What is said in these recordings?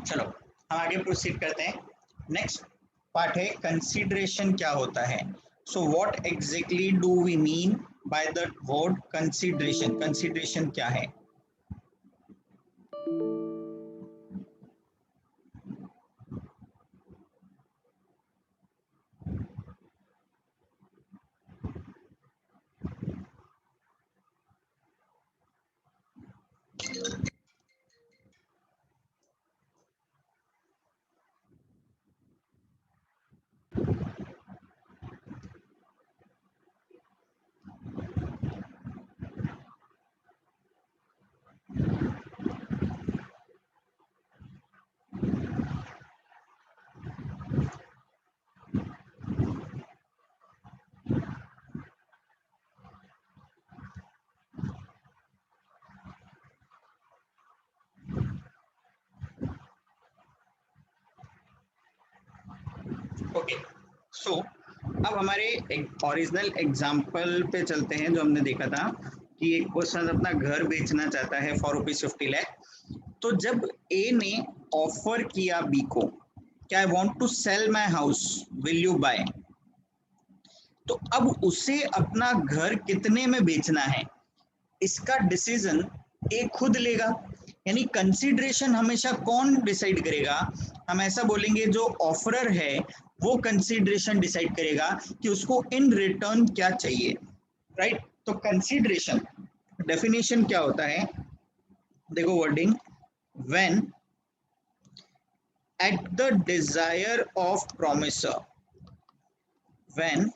चलो हम आगे प्रोसीड करते हैं। नेक्स्ट पार्ट है कंसीडरेशन क्या होता है। So what exactly do we mean by the word consideration. Consideration क्या है? ओके, सो अब हमारे एक ओरिजिनल एग्जाम्पल पे चलते हैं जो हमने देखा था कि एक पर्सन अपना घर बेचना चाहता है फॉर ₹50 लाख। तो जब ए ने ऑफर किया बी को कि I want to sell my house, will you buy. तो अब उसे अपना घर कितने में बेचना है इसका डिसीजन ए खुद लेगा। यानी कंसीडरेशन हमेशा कौन डिसाइड करेगा? हम ऐसा बोलेंगे जो ऑफरर है वो कंसीडरेशन डिसाइड करेगा कि उसको इन रिटर्न क्या चाहिए, राइट? तो कंसीडरेशन डेफिनेशन क्या होता है, देखो wording, when at the desire of promisor, when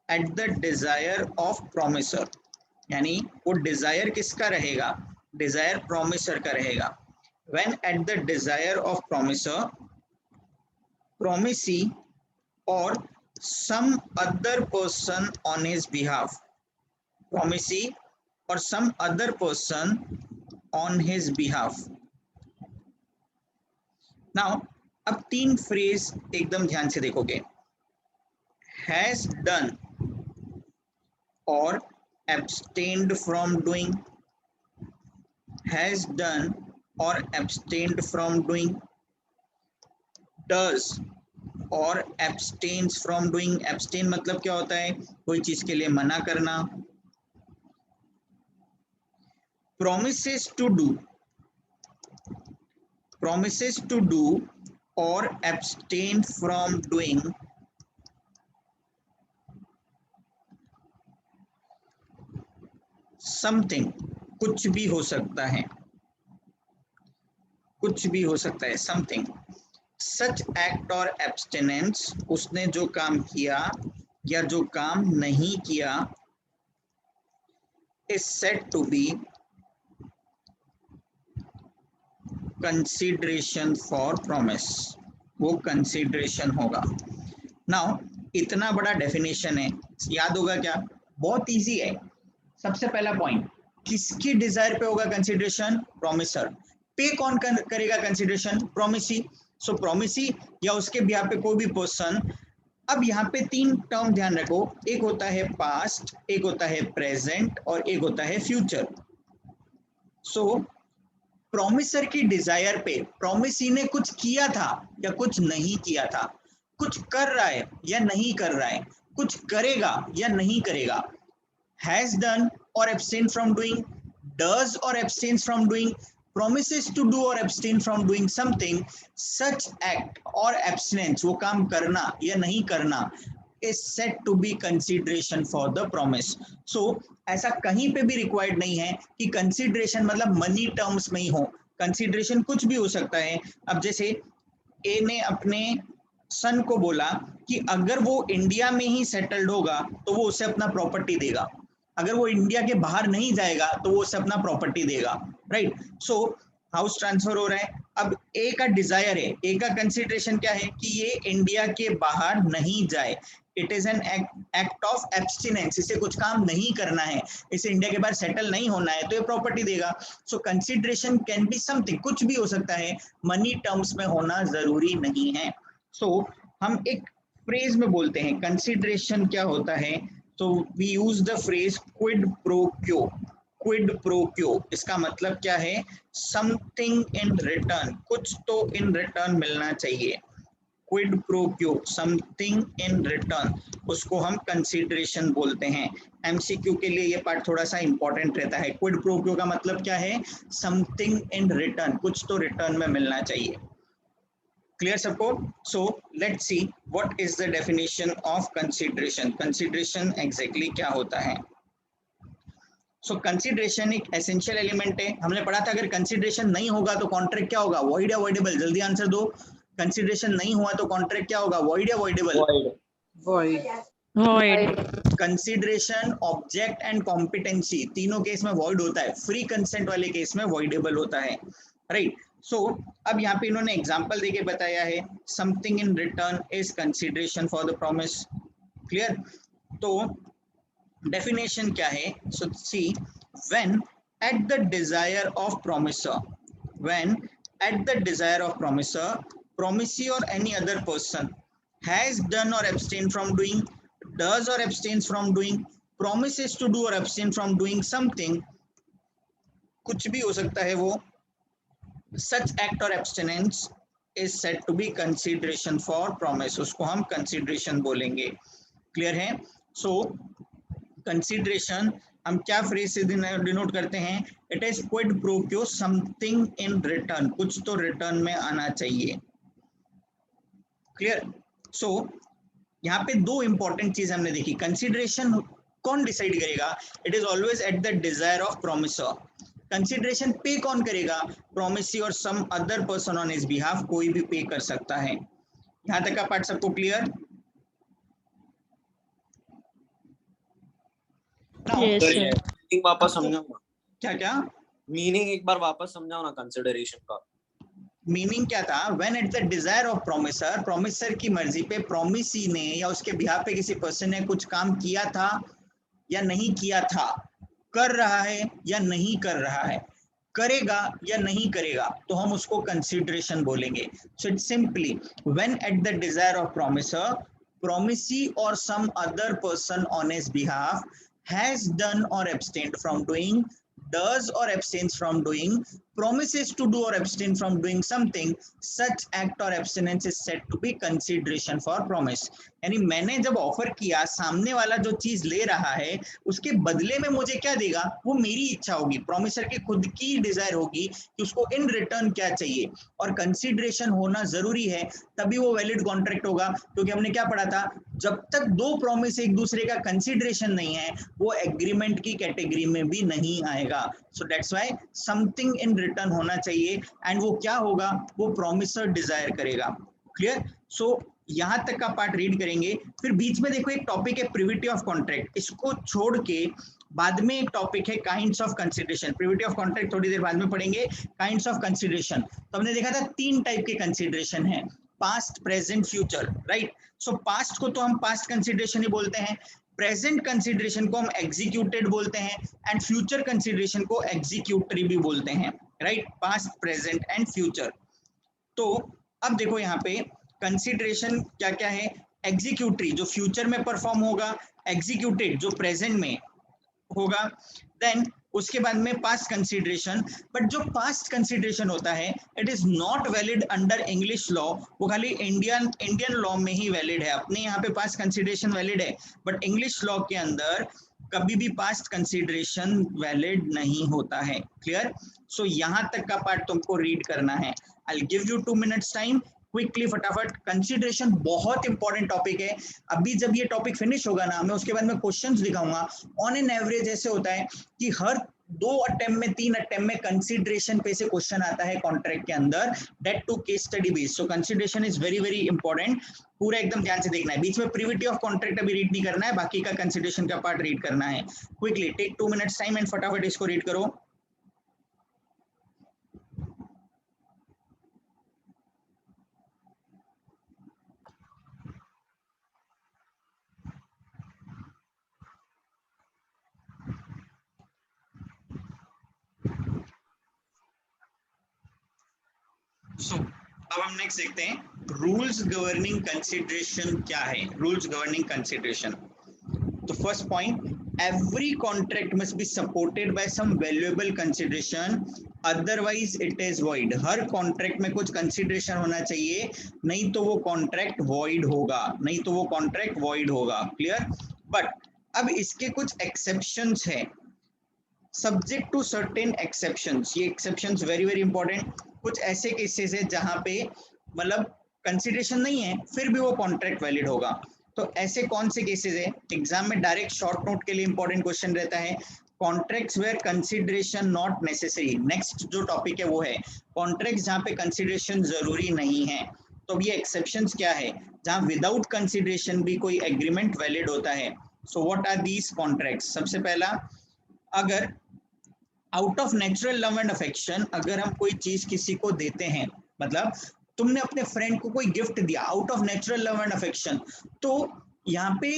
at the desire of promisor, यानी वो डिजायर किसका रहेगा? डिजायर प्रोमिसर का रहेगा। When at the desire of promisor, promisee और some other person on his behalf, promisee और some other person on his behalf. Now अब तीन फ्रेज एकदम ध्यान से देखोगे, हैज डन और abstained from doing, has done or abstained from doing, does और abstains from doing। abstain मतलब क्या होता है? कोई चीज के लिए मना करना। promises to do, promises to do or abstain from doing something, कुछ भी हो सकता है, कुछ भी हो सकता है, समथिंग। सच एक्ट और एब्सटेनेंस, उसने जो काम किया या जो काम नहीं किया, is said to be consideration for promise, वो कंसीडरेशन होगा। नाउ इतना बड़ा डेफिनेशन है, याद होगा क्या? बहुत इजी है। सबसे पहला पॉइंट, किसकी डिजायर पे होगा कंसीडरेशन? प्रोमिसर। पे कौन करेगा कंसीडरेशन? प्रोमिसी। सो प्रोमिसी या उसके बिहाफ पे कोई भी पर्सन। अब यहाँ पे तीन टर्म ध्यान रखो, एक होता है पास्ट, एक होता है प्रेजेंट और एक होता है फ्यूचर। सो प्रोमिसर की डिजायर पे प्रोमिसी ने कुछ किया था या कुछ नहीं किया था, कुछ कर रहा है या नहीं कर रहा है, कुछ करेगा या नहीं करेगा। has done or abstain from doing, does or abstains from doing, promises to do or abstain from doing something, such act or abstinence, वो काम करना या नहीं करना, is said to be consideration for the promise. So ऐसा कहीं पे भी रिक्वायर्ड नहीं है कि कंसीडरेशन मतलब मनी टर्म्स में ही हो। कंसीडरेशन कुछ भी हो सकता है। अब जैसे ए ने अपने सन को बोला कि अगर वो इंडिया में ही सेटल्ड होगा तो वो उसे अपना प्रॉपर्टी देगा, अगर वो इंडिया के बाहर नहीं जाएगा तो वो उसे अपना प्रॉपर्टी देगा, राइट? सो हाउस ट्रांसफर हो रहा है, अब ए का डिजायर है, ए का कंसीडरेशन क्या है कि ये इंडिया के बाहर नहीं जाए। It is an act of abstinence, इसे कुछ काम नहीं करना है, इसे इंडिया के बाहर सेटल नहीं होना है, तो ये प्रॉपर्टी देगा। सो कंसीडरेशन कैन बी समथिंग, कुछ भी हो सकता है, मनी टर्म्स में होना जरूरी नहीं है। सो हम एक फ्रेज में बोलते हैं कंसीडरेशन क्या होता है, तो we use the phrase quid pro quo. Quid pro quo, इसका मतलब क्या है? समथिंग इन रिटर्न, कुछ तो इन रिटर्न मिलना चाहिए। क्विड प्रो क्यो, समथिंग इन रिटर्न, उसको हम कंसीडरेशन बोलते हैं। एमसीक्यू के लिए ये पार्ट थोड़ा सा इंपॉर्टेंट रहता है। क्विड प्रो क्यो का मतलब क्या है? समथिंग इन रिटर्न, कुछ तो रिटर्न में मिलना चाहिए। क्लियर सबको? So let's see what is the definition of consideration. Consideration exactly क्या होता है? सो कंसीडरेशन एक एसेंशियल एलिमेंट है। हमने पढ़ा था अगर कंसीडरेशन नहीं होगा तो कॉन्ट्रैक्ट क्या होगा? वॉइड या वॉइडेबल? जल्दी आंसर दो। कंसीडरेशन नहीं हुआ तो कॉन्ट्रैक्ट क्या होगा? वॉइड या voidable? void, consideration, object and competency, तीनों केस में वॉइड होता है। फ्री कंसेंट वाले केस में वॉइडेबल होता है, राइट? सो अब यहाँ पे इन्होंने एग्जांपल देके बताया है, something in return is consideration for the promise. Clear? तो डेफिनेशन क्या है? So see, when at the desire of promisor, when at the desire of promisor, promisee or any other person has done or abstained from doing, does or abstains from doing, promises to do or abstain from doing something, कुछ भी हो सकता है वो, such act or abstinence is said to be consideration for promise, उसको हम consideration बोलेंगे। Clear है? सो कंसीडरेशन हम क्या फ्रेज से डिनोट करते हैं? इट इज क्विड प्रो क्यो, समथिंग इन रिटर्न, कुछ तो रिटर्न में आना चाहिए। क्लियर? सो यहाँ पे दो इंपॉर्टेंट चीज हमने देखी। कंसीडरेशन कौन डिसाइड करेगा? It is always at the desire of promisor. Consideration पे कौन करेगा? प्रोमिसी और some other person on his behalf, कोई भी पे कर सकता है। यहाँ तक का पार्ट सबको क्लियर? yes sir, मीनिंग वापस समझाऊंगा। क्या क्या मीनिंग एक बार वापस समझाओ ना कंसिडरेशन का। मीनिंग क्या था? When at the desire of promisor, promisor की मर्जी पे प्रोमिसी ने या उसके बिहाफ पे किसी पर्सन ने कुछ काम किया था या नहीं किया था, कर रहा है या नहीं कर रहा है, करेगा या नहीं करेगा, तो हम उसको कंसीडरेशन बोलेंगे। So it simply when at the desire of promisor, promisee और some other person on his behalf has done or abstained from doing, does or abstains from doing, promises to do or abstain from doing something, such act or abstinence is said to be consideration for promise। यानी मैंने जब offer किया, सामने वाला जो चीज ले रहा है उसके बदले में मुझे क्या देगा, वो मेरी इच्छा होगी, प्रोमिसर की खुद की डिजायर होगी कि उसको इन रिटर्न क्या चाहिए। और कंसीडरेशन होना जरूरी है, तभी वो वैलिड कॉन्ट्रैक्ट होगा। क्योंकि हमने क्या पढ़ा था? जब तक दो प्रॉमिस एक दूसरे का कंसीडरेशन नहीं है, वो एग्रीमेंट की कैटेगरी में भी नहीं आएगा। सो that's why something in return होना चाहिए, एंड वो क्या होगा? वो प्रॉमिसर डिजायर करेगा। क्लियर? सो यहां तक का पार्ट रीड करेंगे, फिर बीच में देखो एक टॉपिक है प्रिविटी ऑफ कॉन्ट्रैक्ट, इसको छोड़ के बाद में एक टॉपिक है kinds of consideration. Privity of contract थोड़ी देर बाद में पढ़ेंगे। काइंड्स ऑफ कंसीडरेशन, तो हमने देखा था तीन टाइप के कंसीडरेशन है, पास्ट, प्रेजेंट, फ्यूचर, राइट? सो पास्ट को तो हम पास्ट कंसीडरेशन ही बोलते हैं, प्रेजेंट कंसीडरेशन को हम एग्जीक्यूटेड बोलते हैं, एंड फ्यूचर कंसीडरेशन को एग्जीक्यूटरी भी बोलते हैं, right? Past, present and future. तो अब देखो यहाँ पे कंसीडरेशन क्या क्या है? एग्जीक्यूटरी जो फ्यूचर में परफॉर्म होगा, एग्जीक्यूटेड जो प्रेजेंट में होगा, देन उसके बाद में पास्ट कंसीडरेशन। बट जो पास्ट कंसीडरेशन होता है, it is not valid under English law, वो खाली इंडियन लॉ में ही वैलिड है। अपने यहाँ पे पास्ट कंसीडरेशन वैलिड है, बट इंग्लिश लॉ के अंदर कभी भी पास्ट कंसीडरेशन वैलिड नहीं होता है। क्लियर? सो यहाँ तक का पार्ट तुमको रीड करना है। I will give you 2 minutes time, quickly फटाफट। कंसीडरेशन बहुत इंपॉर्टेंट टॉपिक है। अभी जब ये टॉपिक फिनिश होगा ना, मैं उसके बाद में क्वेश्चंस दिखाऊंगा। ऑन एन एवरेज ऐसे होता है कि हर 2 अटेम्प्ट में 3 अटेम्प्ट में कंसीडरेशन पे से क्वेश्चन आता है कॉन्ट्रैक्ट के अंदर, that to case study based. So consideration is very very important, पूरा एकदम ध्यान से देखना है। बीच में प्रिविटी ऑफ कॉन्ट्रैक्ट अभी रीड नहीं करना है, बाकी का कंसीडरेशन का पार्ट रीड करना है। Quickly take 2 minutes time and फटाफट इसको रीड करो। सो अब हम नेक्स्ट देखते हैं रूल्स गवर्निंग कंसीडरेशन क्या है। रूल्स गवर्निंग कंसीडरेशन, तो first point, every contract must be supported by some valuable consideration, otherwise it is void. Her contract में कुछ कंसिडरेशन होना चाहिए, नहीं तो वो कॉन्ट्रैक्ट void होगा, नहीं तो वो कॉन्ट्रैक्ट void होगा. क्लियर? बट अब इसके कुछ एक्सेप्शंस है, सब्जेक्ट टू सर्टेन एक्सेप्शंस. ये एक्सेप्शंस वेरी वेरी इंपॉर्टेंट. कुछ ऐसे केसेस है जहां पे मतलब कंसिडरेशन नहीं है फिर भी वो कॉन्ट्रैक्ट वैलिड होगा. तो ऐसे कौन से केसेस है? एग्जाम में डायरेक्ट शॉर्ट नोट के लिए इंपॉर्टेंट क्वेश्चन रहता है, contracts where consideration not necessary. Next जो टॉपिक है वो है कॉन्ट्रैक्ट्स जहां पे कंसिडरेशन जरूरी नहीं है. तो ये एक्सेप्शंस क्या है? जहां विदाउट कंसिडरेशन भी कोई एग्रीमेंट वैलिड होता है. So what are these contracts? सबसे पहला, अगर out of natural love and affection, अगर हम कोई चीज किसी को देते हैं, मतलब तुमने अपने फ्रेंड को कोई गिफ्ट दिया out of natural love and affection, तो यहाँ पे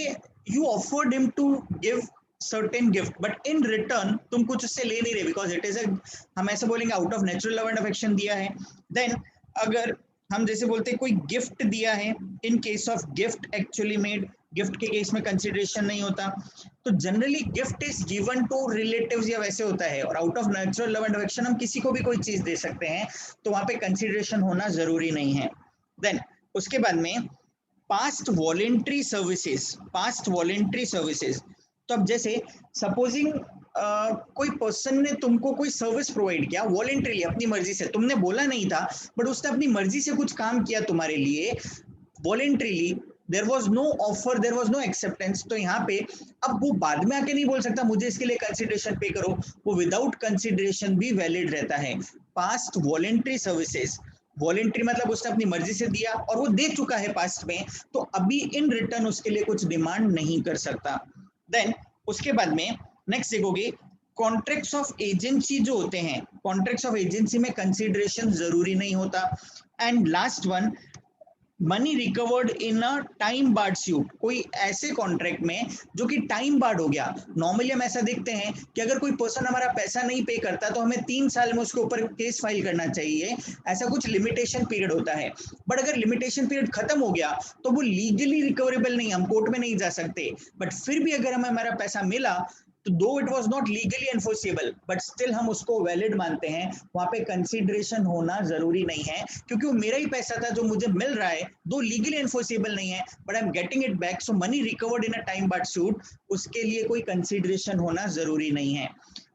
you offered him to give certain gift, but in return तुम कुछ उससे ले नहीं रहे बिकॉज इट इज ए, हम ऐसे बोलेंगे out of natural love and affection दिया है. देन अगर हम जैसे बोलते हैं कोई गिफ्ट दिया है, in case of gift actually made, gift के केस में कंसिडरेशन नहीं होता. तो generally gift is given to relatives या वैसे होता है, और out of natural love and affection हम किसी को भी कोई चीज दे सकते हैं, तो वहां पे कंसिडरेशन होना जरूरी नहीं है. देन उसके बाद में past voluntary services, past voluntary services. तो अब जैसे सपोजिंग कोई पर्सन ने तुमको कोई सर्विस प्रोवाइड किया वॉलेंट्रीली, अपनी मर्जी से, तुमने बोला नहीं था बट उसने अपनी मर्जी से कुछ काम किया तुम्हारे लिए voluntarily, there was no offer, there was no acceptance. तो यहाँ पे अब वो बाद में आके नहीं बोल सकता मुझे इसके लिए कंसिडरेशन पे करो, वो विदाउट कंसिडरेशन भी वैलिड रहता है. पास्ट वॉलेंट्री सर्विसेज, वॉलेंट्री मतलब उसने अपनी मर्जी से दिया और वो दे चुका है पास्ट में, तो अभी इन रिटर्न उसके लिए कुछ डिमांड नहीं कर सकता. देन उसके बाद में नेक्स्ट देखोगे कॉन्ट्रैक्ट्स ऑफ एजेंसी जो होते हैं, कॉन्ट्रैक्ट्स ऑफ एजेंसी में कंसिडरेशन जरूरी नहीं होता. And last one, money recovered in a time barred suit, कोई ऐसे कॉन्ट्रैक्ट में जो कि टाइम बार्ड हो गया. नॉर्मली हम ऐसा देखते हैं कि अगर कोई पर्सन हमारा पैसा नहीं पे करता तो हमें 3 साल में उसके ऊपर केस फाइल करना चाहिए, ऐसा कुछ लिमिटेशन पीरियड होता है. बट अगर लिमिटेशन पीरियड खत्म हो गया तो वो लीगली रिकवरेबल नहीं, हम कोर्ट में नहीं जा सकते, बट फिर भी अगर हमें हमारा पैसा मिला तो दो it was not legally enforceable but still हम उसको वैलिड मानते हैं, वहां पे कंसिडरेशन होना जरूरी नहीं है क्योंकि वो मेरा ही पैसा था जो मुझे मिल रहा है, दो लीगली एनफोर्सेबल नहीं है but I am getting it back, so money recovered in a time barred suit, उसके लिए कोई कंसिडरेशन होना जरूरी नहीं है.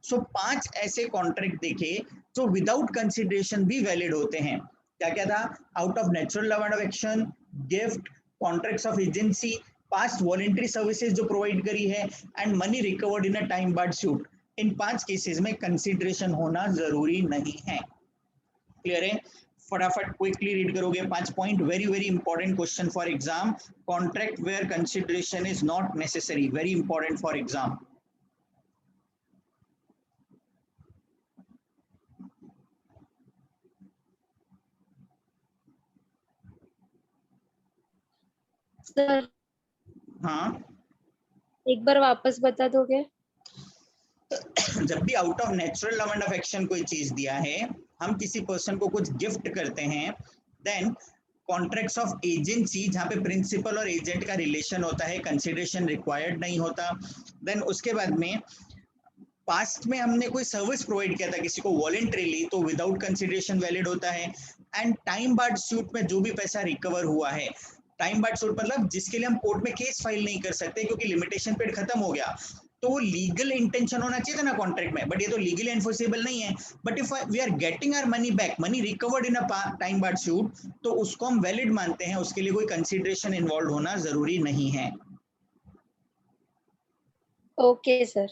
सो 5 ऐसे कॉन्ट्रैक्ट देखे जो विदाउट कंसिडरेशन भी वैलिड होते हैं. क्या क्या था? Out of natural love and affection, gift, contracts of agency, past voluntary services जो प्रोवाइड करी है, and money recovered in a time barred suit. In 5 cases में कंसिडरेशन होना जरूरी नहीं है. क्लियर है? फटाफट क्विकली रीड करोगे 5 point, very very important question for exam. Contract where consideration is not necessary, very important for exam. Sir हाँ, एक बार वापस बता दोगे? जब भी आउट ऑफ नेचुरल लव एंड अफेक्शन कोई चीज दिया है, हम किसी पर्सन को कुछ गिफ्ट करते हैं, देन कॉन्ट्रैक्ट्स ऑफ एजेंसी जहां पे प्रिंसिपल और एजेंट का रिलेशन होता है, कंसिडरेशन रिक्वायर्ड नहीं होता. देन उसके बाद में पास्ट में हमने कोई सर्विस प्रोवाइड किया था किसी को वॉलेंटरीली, तो विदाउट कंसिडरेशन वैलिड होता है. एंड टाइम बार्ड सूट में जो भी पैसा रिकवर हुआ है, टाइम बार्ड सूट मतलब जिसके लिए हम कोर्ट में केस फाइल नहीं कर सकते क्योंकि लिमिटेशन पीरियड खत्म हो गया, तो वो लीगल इंटेंशन होना चाहिए था ना कॉन्ट्रैक्ट में, बट ये तो लीगली एनफोर्सेबल नहीं है. But if we are getting our money back, money recovered in a time barred suit, तो उसको हम वैलिड मानते हैं, उसके लिए कोई कंसिडरेशन इन्वॉल्व होना जरूरी नहीं है. Okay sir.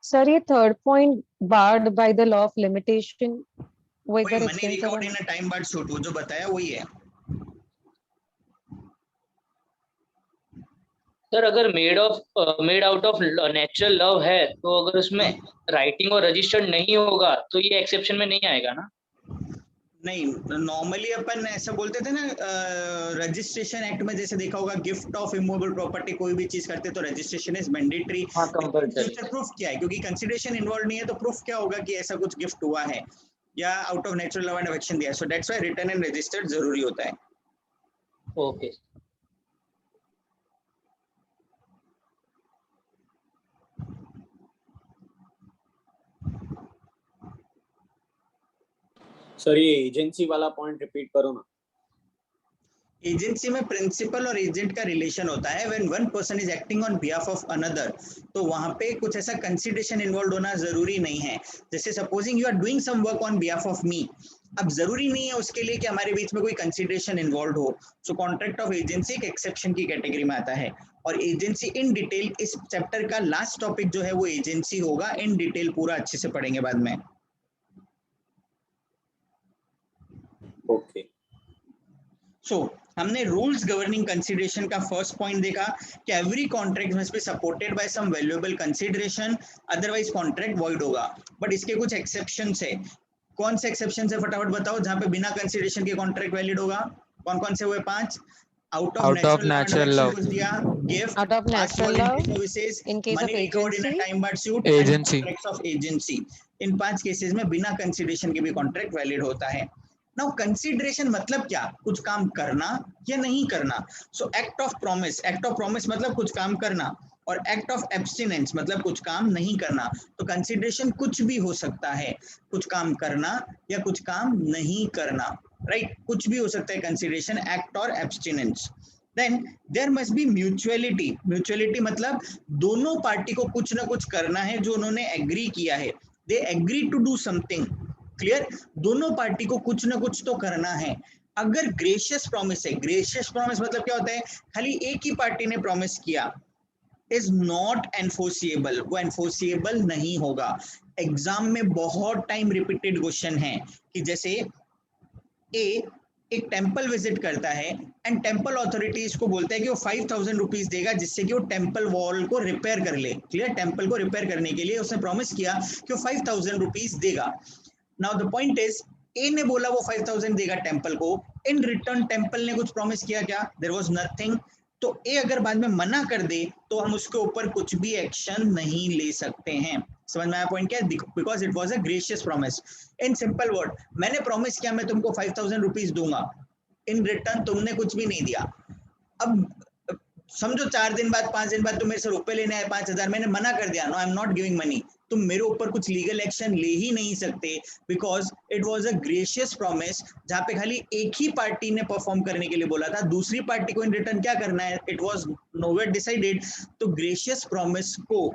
सर ये third point barred by the law of limitation वो एक वही बार मनी एक्सप्लेन करो रिकॉर्ड इन ना। अ टाइम बार्ड शूट, वो जो बताया वही है। सर अगर made out of natural love है तो अगर उसमें राइटिंग और रजिस्टर्ड नहीं होगा तो ये एक्सेप्शन में नहीं आएगा ना? नहीं, नॉर्मली अपन ऐसा बोलते थे ना, रजिस्ट्रेशन एक्ट में जैसे देखा होगा, गिफ्ट ऑफ इमूवेबल प्रॉपर्टी कोई भी चीज करते तो रजिस्ट्रेशन इज मैंडेटरी। हाँ, कंपल्सरी। फ्यूचर प्रूफ क्या है, क्योंकि कंसिडरेशन इन्वॉल्व नहीं है तो प्रूफ क्या होगा कि ऐसा कुछ गिफ्ट हुआ है या out of natural love and affection दिया है। So that's why written and registered जरूरी होता है। ओके। सर ये एजेंसी वाला पॉइंट रिपीट करो ना। एजेंसी में प्रिंसिपल और एजेंट का रिलेशन होता है। When one person is acting on behalf of another, तो वहां पे कुछ ऐसा कंसिडरेशन इन्वॉल्व होना जरूरी नहीं है। जैसे supposing you are doing some work on behalf of me, अब जरूरी नहीं है उसके लिए कि हमारे बीच में कोई कंसिडरेशन इन्वॉल्व हो। सो कॉन्ट्रैक्ट ऑफ एजेंसी एक एक्सेप्शन की कैटेगरी में आता है। और एजेंसी इन डिटेल, इस चैप्टर का लास्ट टॉपिक जो है वो एजेंसी होगा। इन डिटेल पूरा अच्छे से पढ़ेंगे बाद में। ओके। सो हमने रूल्स गवर्निंग कंसिडरेशन का फर्स्ट पॉइंट देखा कि every contract must be supported by some valuable consideration, otherwise contract void होगा। बट इसके कुछ एक्सेप्शंस है। कौन से एक्सेप्शन है फटाफट बताओ, जहां पे बिना कंसिडरेशन के कॉन्ट्रैक्ट वैलिड होगा? कौन कौन से हुए? 5। आउट ऑफ नेचुरल लव कुछ दिया, gift, Out of past natural love, voluntary services, in case money of recovered in a agency, time barred suit and Agency. Contracts of agency. In 5 cases में बिना consideration के भी contract valid होता है। Now consideration मतलब क्या? कुछ काम करना या नहीं करना। सो एक्ट ऑफ प्रॉमिस मतलब कुछ काम करना, और एक्ट ऑफ एब्स्टिनेंस मतलब कुछ काम नहीं करना। तो कंसिडरेशन कुछ भी हो सकता है, कुछ काम करना या कुछ काम नहीं करना, राइट? कुछ भी हो सकता है कंसिडरेशन, एक्ट और abstinence. Then there must be mutuality मतलब दोनों पार्टी को कुछ ना कुछ करना है जो उन्होंने एग्री किया है। They agree to do something. Clear? दोनों पार्टी को कुछ ना कुछ तो करना है। अगर ग्रेशियस प्रॉमिस है, ग्रेशियस प्रॉमिस मतलब क्या होता है? खाली एक ही पार्टी ने प्रॉमिस किया, इज नॉट एनफोर्सिएबल, वो एनफोर्सिएबल नहीं होगा। एग्जाम में बहुत टाइम रिपीटेड क्वेश्चन है कि जैसे ए एक टेंपल विजिट करता है एंड टेंपल अथॉरिटीज को बोलता है कि वो 5000 रुपीज देगा जिससे कि वो टेंपल वॉल को रिपेयर कर ले। क्लियर? टेंपल को रिपेयर करने के लिए उसने प्रॉमिस किया कि वो 5000 रुपीज देगा। नाउ द पॉइंट इज, ए ने बोला वो 5000 देगा टेंपल को, इन रिटर्न टेंपल ने कुछ प्रॉमिस किया क्या? There was nothing. तो ए अगर बाद में मना कर दे तो हम उसके ऊपर कुछ भी एक्शन नहीं ले सकते हैं। समझ में आया पॉइंट क्या है? Because it was a gracious promise. In simple word, मैंने प्रॉमिस किया मैं तुमको 5000 रुपीज दूंगा, इन रिटर्न तुमने कुछ भी नहीं दिया। अब समझो 4 दिन बाद 5 दिन बाद तुम मेरे से रुपए लेने आए 5000, मैंने मना कर दिया, no I am not giving money, तुम मेरे ऊपर कुछ लीगल एक्शन ले ही नहीं सकते, because it was a gracious promise जहां पे खाली एक ही पार्टी ने परफॉर्म करने के लिए बोला था, दूसरी पार्टी को इन रिटर्न क्या करना है, इट वाज नोवेयर डिसाइडेड। तो ग्रेशियस प्रॉमिस को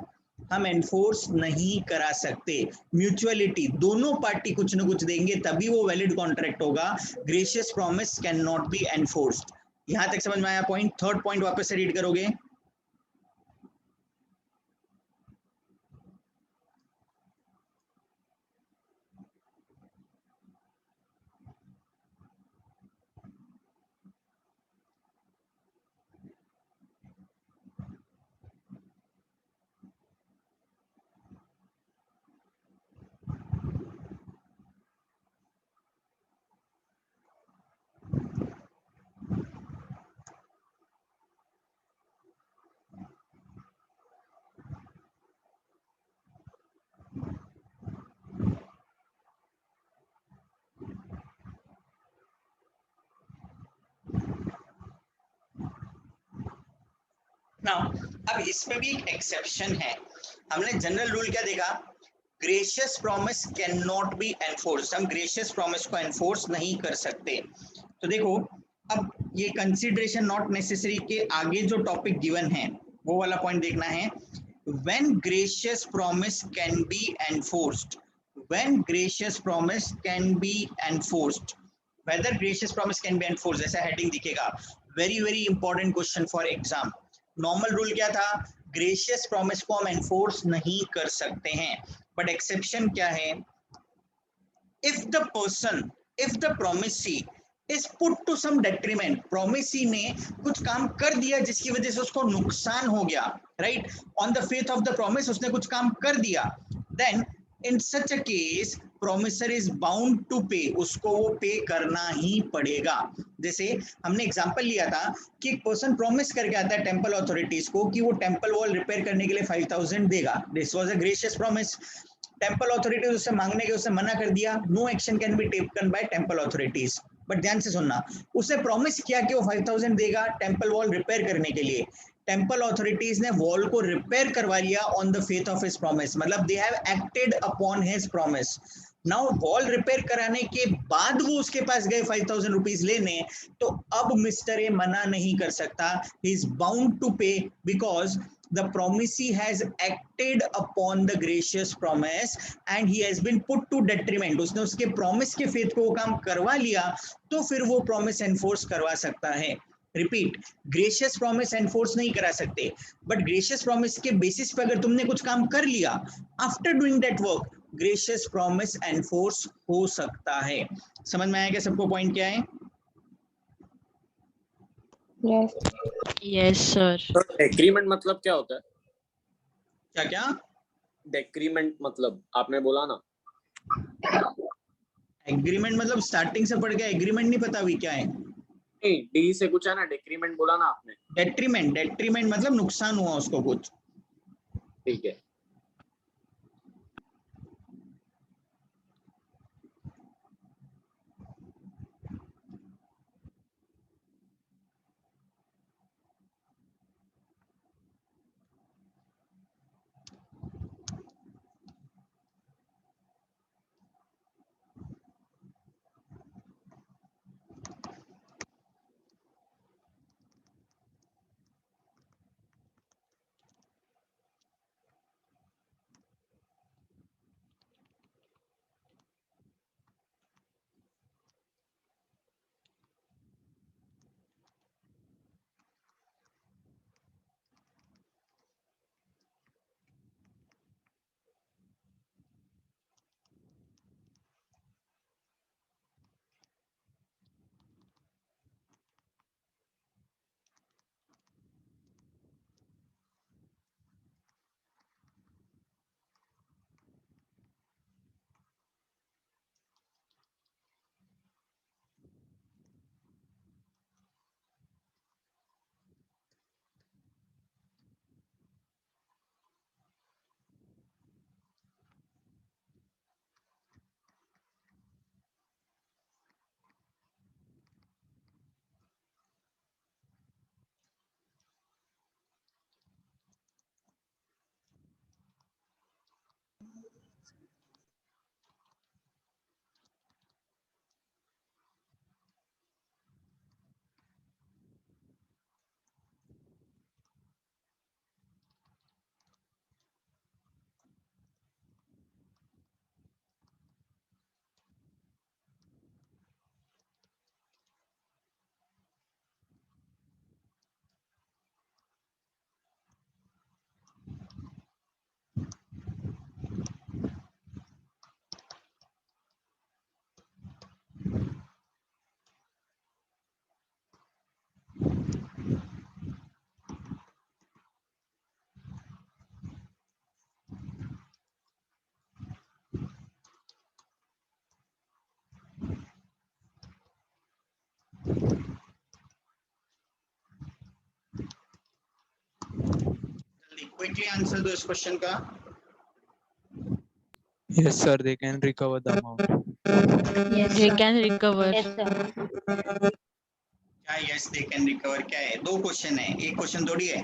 हम एनफोर्स नहीं करा सकते। म्यूचुअलिटी, दोनों पार्टी कुछ ना कुछ देंगे तभी वो वैलिड कॉन्ट्रैक्ट होगा। Gracious promise can not be enforced. यहां तक समझ में आया पॉइंट? थर्ड पॉइंट वापस से रीड करोगे। नाउ अब इसमें भी एक एक्सेप्शन है। हमने जनरल रूल क्या देखा? Gracious promise can not be enforced. हम ग्रेशियस प्रॉमिस को एनफोर्स नहीं कर सकते। तो देखो, अब ये कंसीडरेशन नॉट नेसेसरी के आगे जो टॉपिक गिवन है वो वाला पॉइंट देखना है। When gracious promise can be enforced, when gracious promise can be enforced, whether gracious promise can be enforced, ऐसा हेडिंग दिखेगा। Very very important question for exam. Normal rule क्या था? ग्रेशियस प्रॉमिस को हम एनफोर्स नहीं कर सकते हैं, बट एक्सेप्शन क्या है? if the promisee is put to some detriment, promisee ने कुछ काम कर दिया जिसकी वजह से उसको नुकसान हो गया, right? On the faith of the promise उसने कुछ काम कर दिया, then in such a case promisor is bound to pay, उसको वो पे करना ही पड़ेगा। जैसे हमने एग्जांपल लिया था कि एक पर्सन प्रॉमिस करके आता है टेंपल अथॉरिटीज को कि वो टेंपल वॉल रिपेयर करने के लिए 5000 देगा। This was a gracious promise. Temple authorities उससे मांगने के उससे मना कर दिया, no action can be taken by temple authorities. But ध्यान से सुनना, उसने प्रॉमिस किया कि वो 5000 देगा टेंपल वॉल रिपेयर करने के लिए। टेंपल अथॉरिटीज ने वॉल को रिपेयर करवा लिया on the faith of his promise, मतलब they have acted upon his promise. Now wall repair कराने के बाद वो उसके पास गए 5000 रुपीज लेने, तो अब मिस्टर ए मना नहीं कर सकता, he is bound to pay because the promisee has acted upon the gracious promise and he has been put to detriment, उसने उसके promise के faith को वो काम करवा लिया, तो फिर वो promise enforce करवा सकता है। रिपीट, ग्रेशियस प्रॉमिस एनफोर्स नहीं करा सकते, बट ग्रेशियस प्रॉमिस के बेसिस पे अगर तुमने कुछ काम कर लिया, after doing that work gracious promise enforce हो सकता है। समझ में आया क्या सबको पॉइंट क्या है? Yes. Yes, sir. एग्रीमेंट मतलब क्या होता है? क्या क्या? डेक्रीमेंट मतलब आपने बोला ना। एग्रीमेंट मतलब स्टार्टिंग से पढ़ के एग्रीमेंट नहीं पता अभी क्या है? नहीं, डी से कुछ है ना, डेक्रीमेंट बोला ना आपने। डेट्रीमेंट, डेट्रीमेंट मतलब नुकसान हुआ उसको कुछ। ठीक है। क्विकली आंसर दो इस क्वेश्चन का। Yes, sir. They can recover the amount. Yes, They sir. can recover. Yes, sir. क्या यस दे कैन रिकवर क्या है? दो क्वेश्चन है, एक क्वेश्चन थोड़ी है।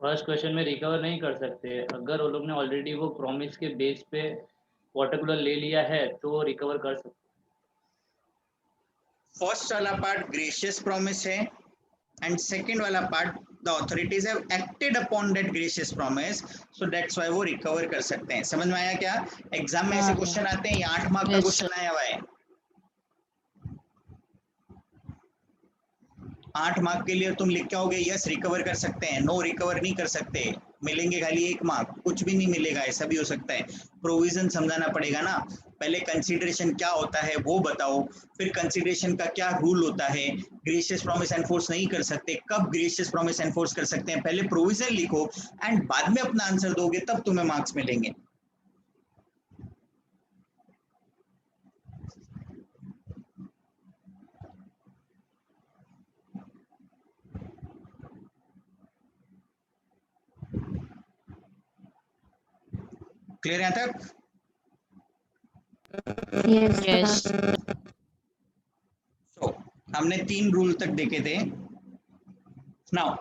फर्स्ट क्वेश्चन में रिकवर नहीं कर सकते, अगर वो लोग ने ऑलरेडी वो प्रॉमिस के बेस पे पर्टिकुलर ले लिया है तो वो रिकवर कर सकते। फर्स्ट वाला पार्ट ग्रेशियस प्रॉमिस है एंड सेकंड वाला part the authorities have acted upon that gracious promise, so that's why वो रिकवर कर सकते हैं। समझ में आया क्या? एग्जाम में ऐसे हाँ, क्वेश्चन आते हैं, ये 8 मार्क का Yes, क्वेश्चन आया हुआ है। 8 मार्क के लिए तुम लिख के आओगे यस रिकवर कर सकते हैं, नो रिकवर नहीं कर सकते। मिलेंगे खाली 1 मार्क, कुछ भी नहीं मिलेगा, ऐसा भी हो सकता है। प्रोविजन समझाना पड़ेगा ना, पहले कंसीडरेशन क्या होता है वो बताओ, फिर कंसीडरेशन का क्या रूल होता है, ग्रेशियस प्रॉमिस एनफोर्स नहीं कर सकते, कब ग्रेशियस प्रॉमिस एनफोर्स कर सकते हैं, पहले प्रोविजन लिखो एंड बाद में अपना आंसर दोगे तब तुम्हें मार्क्स मिलेंगे। क्लियर यहां तक? Yes, Yes. sir. तो हमने 3 रूल तक देखे थे। नाउ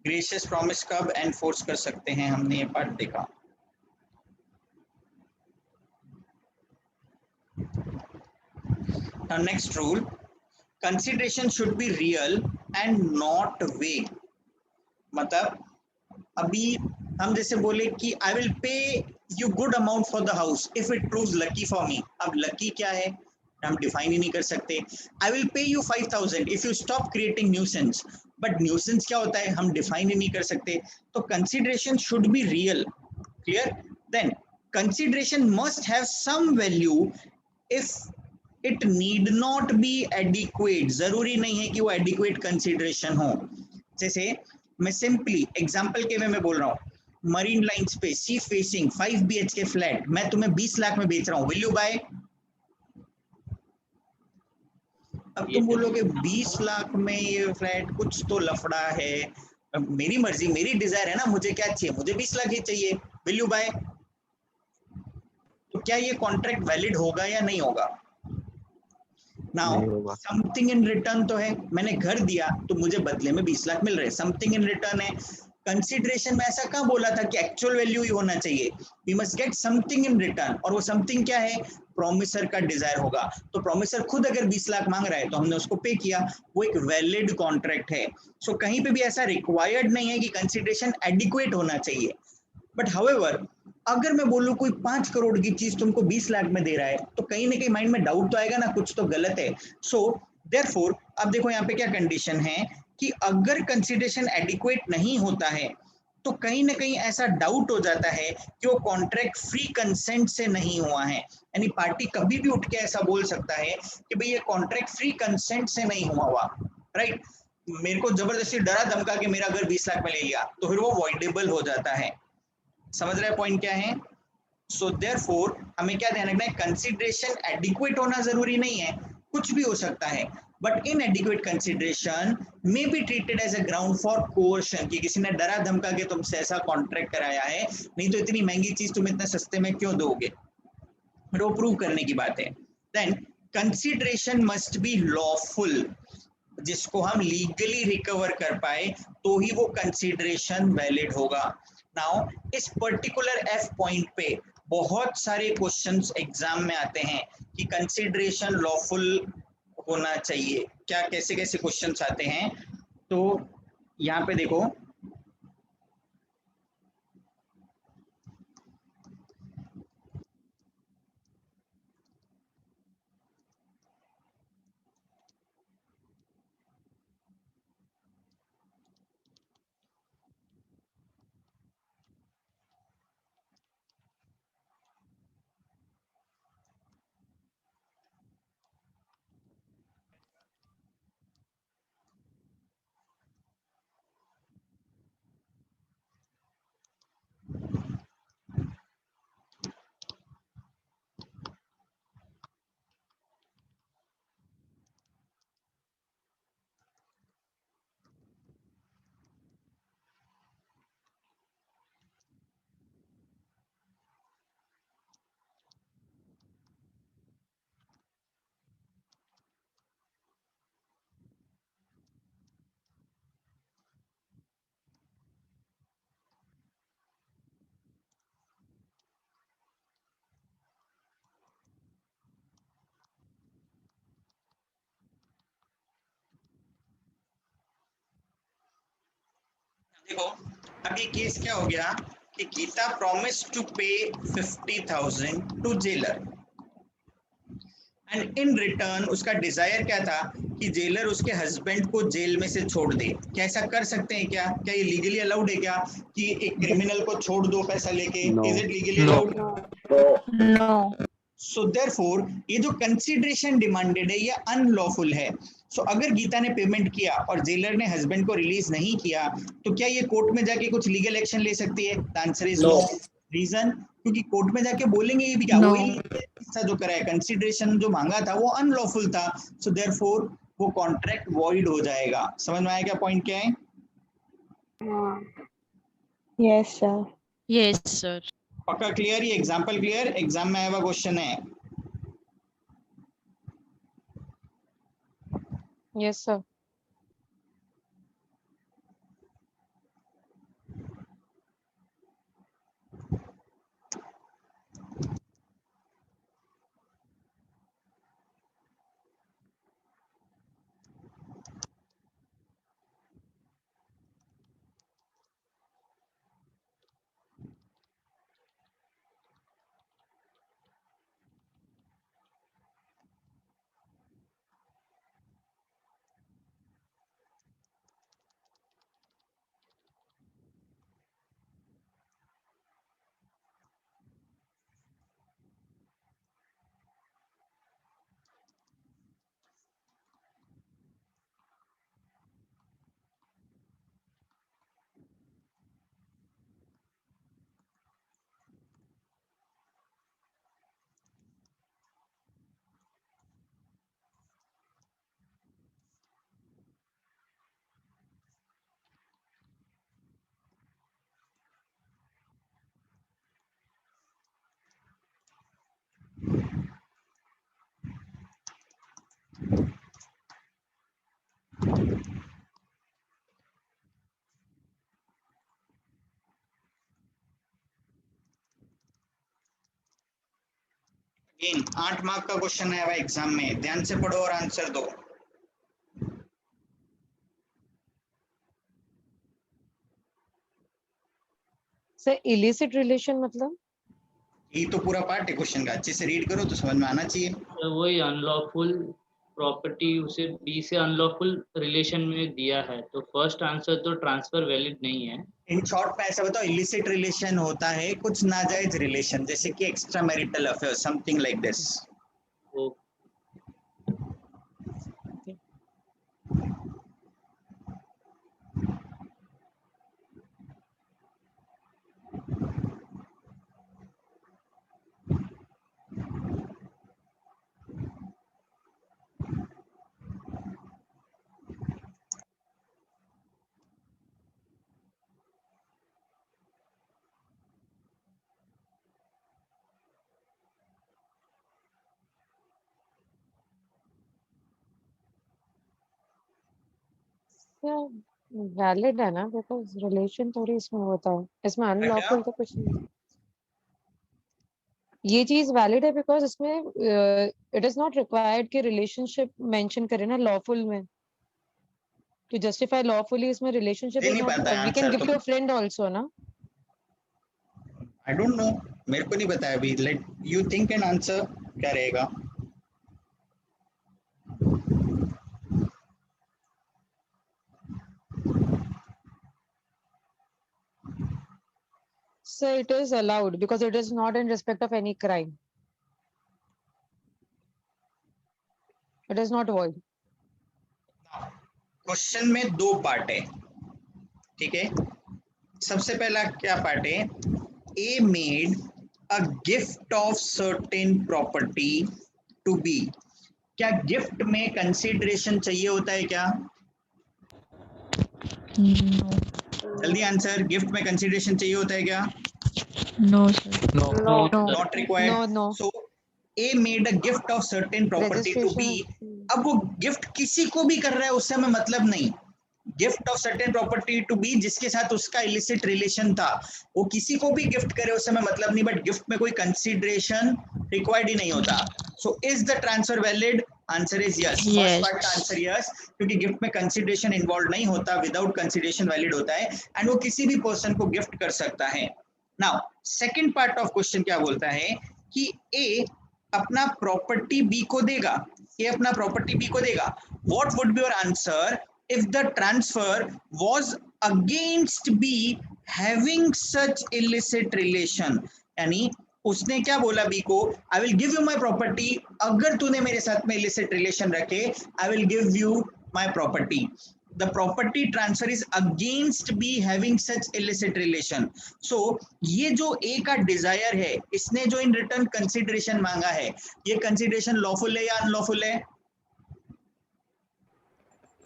ग्रेशियस प्रॉमिस कब एनफोर्स कर सकते हैं, हमने ये पार्ट देखा। Now next rule, consideration should be real and not vague। मतलब अभी हम जैसे बोले कि I will pay you good amount for the house if it proves lucky for me. अब लकी क्या है हम डिफाइन ही नहीं कर सकते। I will pay you 5000 if you stop creating nuisance, but nuisance क्या होता है हम डिफाइन ही नहीं कर सकते। तो consideration should be real, clear. Then consideration must have some value if it need not be adequate. जरूरी नहीं है कि वो एडिक्वेट कंसिडरेशन हो। जैसे मैं सिंपली एग्जांपल के वे में बोल रहा हूँ, मरीन लाइंस पे सी फेसिंग 5 BHK फ्लैट मैं तुम्हें 20 लाख में बेच रहा हूँ, विल यू बाय? अब तुम बोलोगे 20 लाख में ये फ्लैट, कुछ तो लफड़ा है, मेरी मर्जी मेरी डिजायर है ना, मुझे क्या चाहिए, मुझे 20 लाख ही चाहिए, विल यू बाय? तो क्या ये कॉन्ट्रैक्ट वैलिड होगा या नहीं होगा? नाउ समथिंग इन रिटर्न तो है, मैंने घर दिया तो मुझे बदले में 20 लाख मिल रहे, समथिंग इन रिटर्न है। कंसिडरेशन में ऐसा कहाँ बोला था कि एक्चुअल वैल्यू ही होना चाहिए, we must get something in return, और वो समथिंग क्या है, प्रोमिसर का डिजायर होगा। तो प्रोमिसर खुद अगर 20 लाख मांग रहा है तो हमने उसको पे किया, वो एक वैलिड कॉन्ट्रैक्ट है। सो कहीं पे भी ऐसा रिक्वायर्ड नहीं है कि कंसिडरेशन एडिक्वेट होना चाहिए। बट हाउएवर अगर मैं बोलूं कोई 5 करोड़ की चीज तुमको 20 लाख में दे रहा है तो कहीं ना कहीं माइंड में डाउट तो आएगा ना, कुछ तो गलत है। सो देयरफॉर अब देखो यहाँ पे क्या कंडीशन है कि अगर कंसिडरेशन एडिक्वेट नहीं होता है तो कहीं ना कहीं ऐसा डाउट हो जाता है कि वो कॉन्ट्रैक्ट फ्री कंसेंट से नहीं हुआ है। यानी पार्टी कभी भी उठ के ऐसा बोल सकता है कि भाई ये कॉन्ट्रैक्ट फ्री कंसेंट से नहीं हुआ, राइट। मेरे को जबरदस्ती डरा धमका के मेरा घर 20 लाख में ले लिया तो फिर वो वॉइडेबल हो जाता है। समझ रहे पॉइंट क्या है? सो देयरफॉर हमें क्या ध्यान रखना है, कंसिडरेशन एडिक्वेट होना जरूरी नहीं है, कुछ भी हो सकता है, but inadequate consideration may be treated as a ground for coercion, कि किसी ने डरा धमका के तुमसे ऐसा कॉन्ट्रैक्ट कराया है, नहीं तो इतनी महंगी चीज तुम इतने सस्ते में क्यों दोगे, बट वो प्रूव करने की बात है। Then consideration must be lawful, जिसको हम लीगली रिकवर कर पाए तो ही वो कंसिडरेशन वैलिड होगा। नाउ इस पर्टिकुलर एफ पॉइंट पे बहुत सारे क्वेश्चंस एग्जाम में आते हैं कि कंसिडरेशन लॉफुल होना चाहिए क्या, कैसे कैसे क्वेश्चंस आते हैं। तो यहाँ पे देखो, देखो अब ये केस क्या हो गया कि Gita promise to pay 50,000 to jailer and in return उसका डिजायर क्या था कि जेलर उसके हस्बैंड को जेल में से छोड़ दे। क्या ऐसा कर सकते हैं क्या? क्या ये लीगली अलाउड है क्या कि एक क्रिमिनल को छोड़ दो पैसा लेके? No. Is it legally No. Allowed? No. So therefore ये जो कंसीडरेशन डिमांडेड है ये अनलॉफुल है। सो अगर गीता ने पेमेंट किया और जेलर ने हस्बैंड को रिलीज नहीं किया तो क्या ये कोर्ट में जाके कुछ लीगल एक्शन ले सकती है? The answer is no. Reason, क्योंकि कोर्ट में जाके बोलेंगे ये भी क्या No. वही हिस्सा जो करा है, कंसीडरेशन जो मांगा था वो अनलॉफुल था। सो देयरफॉर वो कॉन्ट्रैक्ट वॉइड हो जाएगा। समझ में आया क्या पॉइंट क्या है? Yes, sir. Yes, sir. पक्का क्लियर? ये एग्जांपल क्लियर? एग्जाम में आया हुआ क्वेश्चन है। Yes, sir. अगेन 8 मार्क का क्वेश्चन है भाई एग्जाम में, ध्यान से पढ़ो और आंसर दो। सर इलिसिट रिलेशन मतलब? ये तो पूरा पार्ट है क्वेश्चन का, अच्छे से रीड करो तो समझ में आना चाहिए। तो वही अनलॉफुल प्रॉपर्टी उसे बी से अनलॉफुल रिलेशन में दिया है, तो फर्स्ट आंसर तो ट्रांसफर वैलिड नहीं है। इन शॉर्ट में ऐसा बताओ, इलिसिट रिलेशन होता है कुछ नाजायज रिलेशन, जैसे कि extra marital affair, something like this. तो वैलिड है ना, बिकॉज रिलेशन थोड़ी इसमें होता है, इसमें अनलॉफुल तो कुछ नहीं। ये चीज वैलिड है बिकॉज इसमें इट इज नॉट रिक्वायर्ड कि रिलेशनशिप मेंशन करे ना लॉफुल में, to justify lawfully इसमें relationship दे is नहीं not, पाता है we can आंसर give तो। to a friend also ना। आई डोंट नो, मेरे को नहीं पता है अभी। Let you think and answer क्या रहेगा। So it is allowed because it is not in respect of any crime. It is not void. Question में दो पार्ट है, ठीक है। सबसे पहला क्या पार्ट है, A made a gift of certain property to be. क्या गिफ्ट में कंसीडरेशन चाहिए होता है क्या? No. जल्दी आंसर, गिफ्ट में कंसीडरेशन चाहिए होता है क्या? No, sir. No. No. Not required. No, no. So A made a gift of certain property to B. Registration. अब वो गिफ्ट किसी को भी कर रहा है उससे हमें मतलब नहीं। Gift of certain property to B, जिसके साथ उसका इलिसिट रिलेशन था, वो किसी को भी गिफ्ट करे उससे हमें मतलब नहीं, बट गिफ्ट में कोई कंसीडरेशन रिक्वायर्ड ही नहीं होता। So is the transfer valid? Answer is yes. First part का आंसर यस, क्योंकि गिफ्ट में कंसीडरेशन इन्वॉल्व नहीं होता, विदाउट कंसीडरेशन वैलिड होता है, एंड वो किसी भी पर्सन को गिफ्ट कर सकता है। Now second part of question क्या बोलता है कि ए अपना प्रॉपर्टी बी को देगा, ए अपना प्रॉपर्टी बी को देगा. What would be your answer if the transfer was against be having such illicit relation? यानी उसने क्या बोला बी को, I will give you my property, अगर तूने मेरे साथ में इलिसिट रिलेशन रखे I will give you my property. The property transfer is against B having such illicit relation. So ये जो A का desire है, इसने जो in return consideration मांगा है, ये consideration lawful है या unlawful है?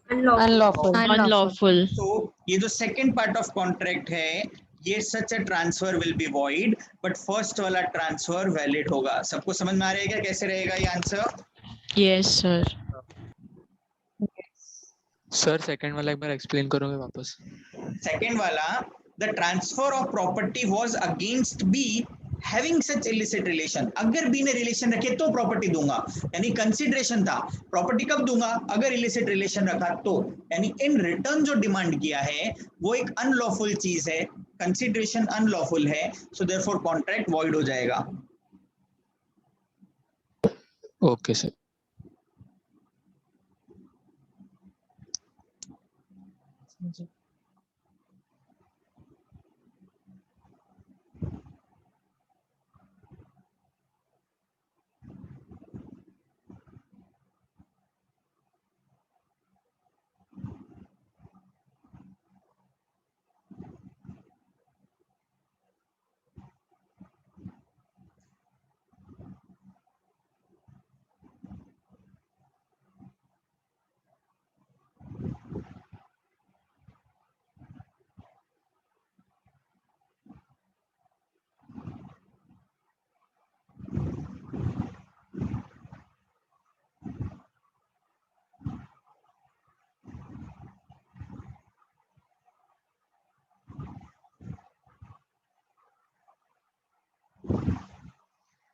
Unlawful. Unlawful. So ये जो second part of contract है, ये such a transfer will be void, but first वाला transfer valid होगा. सबको समझ में आ रहा है क्या कैसे रहेगा ये answer? Yes, sir. Sir second वाला एक बार एक्सप्लेन करोगे वापस? सेकेंड वाला, the transfer of property was against be having such illicit relation. अगर बी ने रिलेशन रखे तो प्रॉपर्टी दूंगा, यानी कंसीडरेशन था. प्रॉपर्टी कब दूंगा? अगर इलिसिट रिलेशन रखा तो. यानी इन रिटर्न जो डिमांड किया है वो एक अनलॉफुल चीज है, कंसीडरेशन अनलॉफुल है, सो देयरफॉर कॉन्ट्रैक्ट वॉइड हो जाएगा. Okay sir.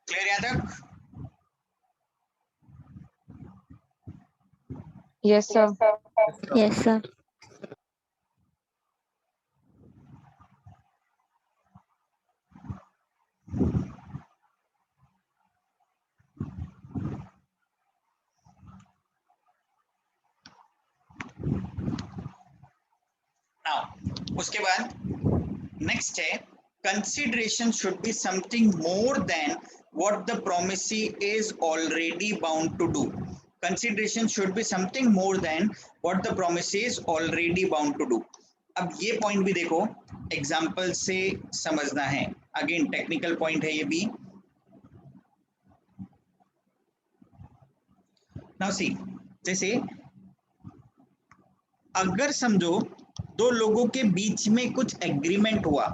क्लियर यहाँ तक? Yes, sir. Yes, sir. Now, उसके बाद नेक्स्ट है, consideration should be something more than what the promisee is already bound to do. Consideration should be something more than what the promisee is already bound to do. अब ये point भी देखो, example से समझना है. Again technical point है ये भी. नाउ सी, जैसे अगर समझो दो लोगों के बीच में कुछ एग्रीमेंट हुआ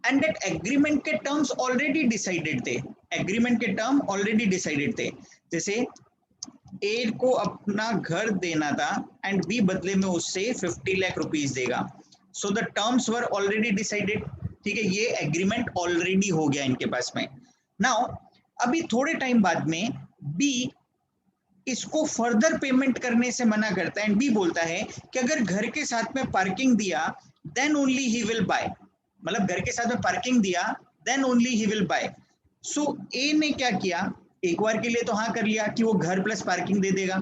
एंड दैट एग्रीमेंट के टर्म्स ऑलरेडी डिसाइडेड थे. एग्रीमेंट के टर्म ऑलरेडी डिसाइडेड थे. जैसे ए को अपना घर देना था एंड बी बदले में उससे 50 लाख रुपीस देगा. So the terms were already decided. ठीक है, ये एग्रीमेंट ऑलरेडी हो गया इनके पास में. नाउ अभी थोड़े टाइम बाद में बी इसको फर्दर पेमेंट करने से मना करता है एंड बी बोलता है कि अगर घर के साथ में पार्किंग दिया then only he will buy. मतलब घर के साथ में पार्किंग दिया then only he will buy. So A ने क्या किया, एक बार के लिए तो हाँ कर लिया कि वो घर प्लस पार्किंग दे देगा,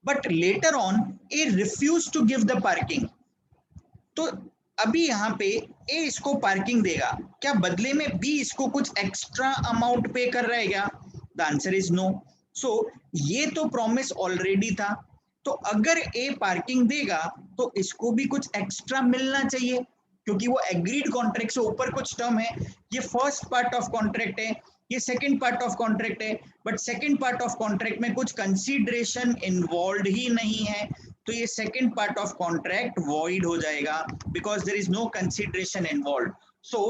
but later on A refuse to give the parking. तो अभी यहाँ पे ए इसको पार्किंग देगा, क्या बदले में बी इसको कुछ एक्स्ट्रा अमाउंट पे कर रहा है क्या? The answer is no. So ये तो प्रॉमिस ऑलरेडी था, तो अगर ए पार्किंग देगा तो इसको भी कुछ एक्स्ट्रा मिलना चाहिए क्योंकि वो एग्रीड कॉन्ट्रैक्ट से ऊपर कुछ टर्म है. ये फर्स्ट पार्ट ऑफ कॉन्ट्रैक्ट है, ये सेकंड पार्ट ऑफ कॉन्ट्रैक्ट है, but second part of contract में कुछ कंसीडरेशन इन्वॉल्व ही नहीं है, तो ये second part of contract void हो जाएगा because there is no consideration involve. So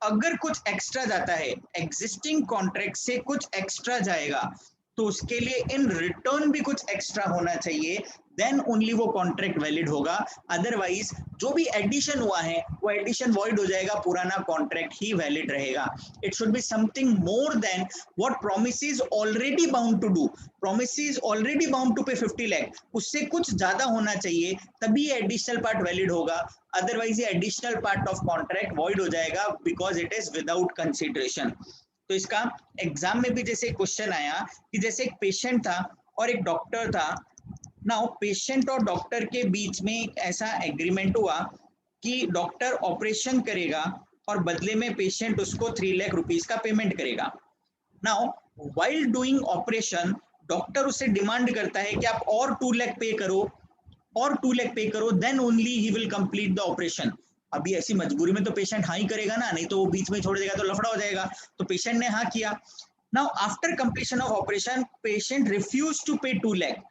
अगर कुछ एक्स्ट्रा जाता है, एग्जिस्टिंग कॉन्ट्रैक्ट से कुछ एक्स्ट्रा जाएगा, तो उसके लिए इन रिटर्न भी कुछ एक्स्ट्रा होना चाहिए, देन ओनली वो कॉन्ट्रैक्ट वैलिड होगा. अदरवाइज जो भी एडिशन हुआ है वो एडिशन वॉइड हो जाएगा, पुराना कॉन्ट्रैक्ट ही वैलिड रहेगा. It should be something more than what promises already bound to do. Promises already bound to pay 50 lakh, उससे कुछ ज्यादा होना चाहिए तभी एडिशनल पार्ट वैलिड होगा. अदरवाइज ये additional part of contract void हो जाएगा because it is without consideration. तो इसका एग्जाम में भी जैसे क्वेश्चन आया कि जैसे एक पेशेंट था और एक डॉक्टर था, नाउ पेशेंट और डॉक्टर के बीच में एक ऐसा एग्रीमेंट हुआ कि डॉक्टर ऑपरेशन करेगा और बदले में पेशेंट उसको 3 लाख रुपीस का पेमेंट करेगा। Now while doing operation doctor उससे डिमांड करता है कि आप और 2 लाख पे करो, और 2 लाख पे करो, then only he will complete the operation. अभी ऐसी मजबूरी में तो पेशेंट हाँ ही करेगा ना, नहीं तो वो बीच में छोड़ देगा तो लफड़ा हो जाएगा। तो पेशेंट ने हाँ किया। Now after completion of operation patient refuse to pay 2 lakh.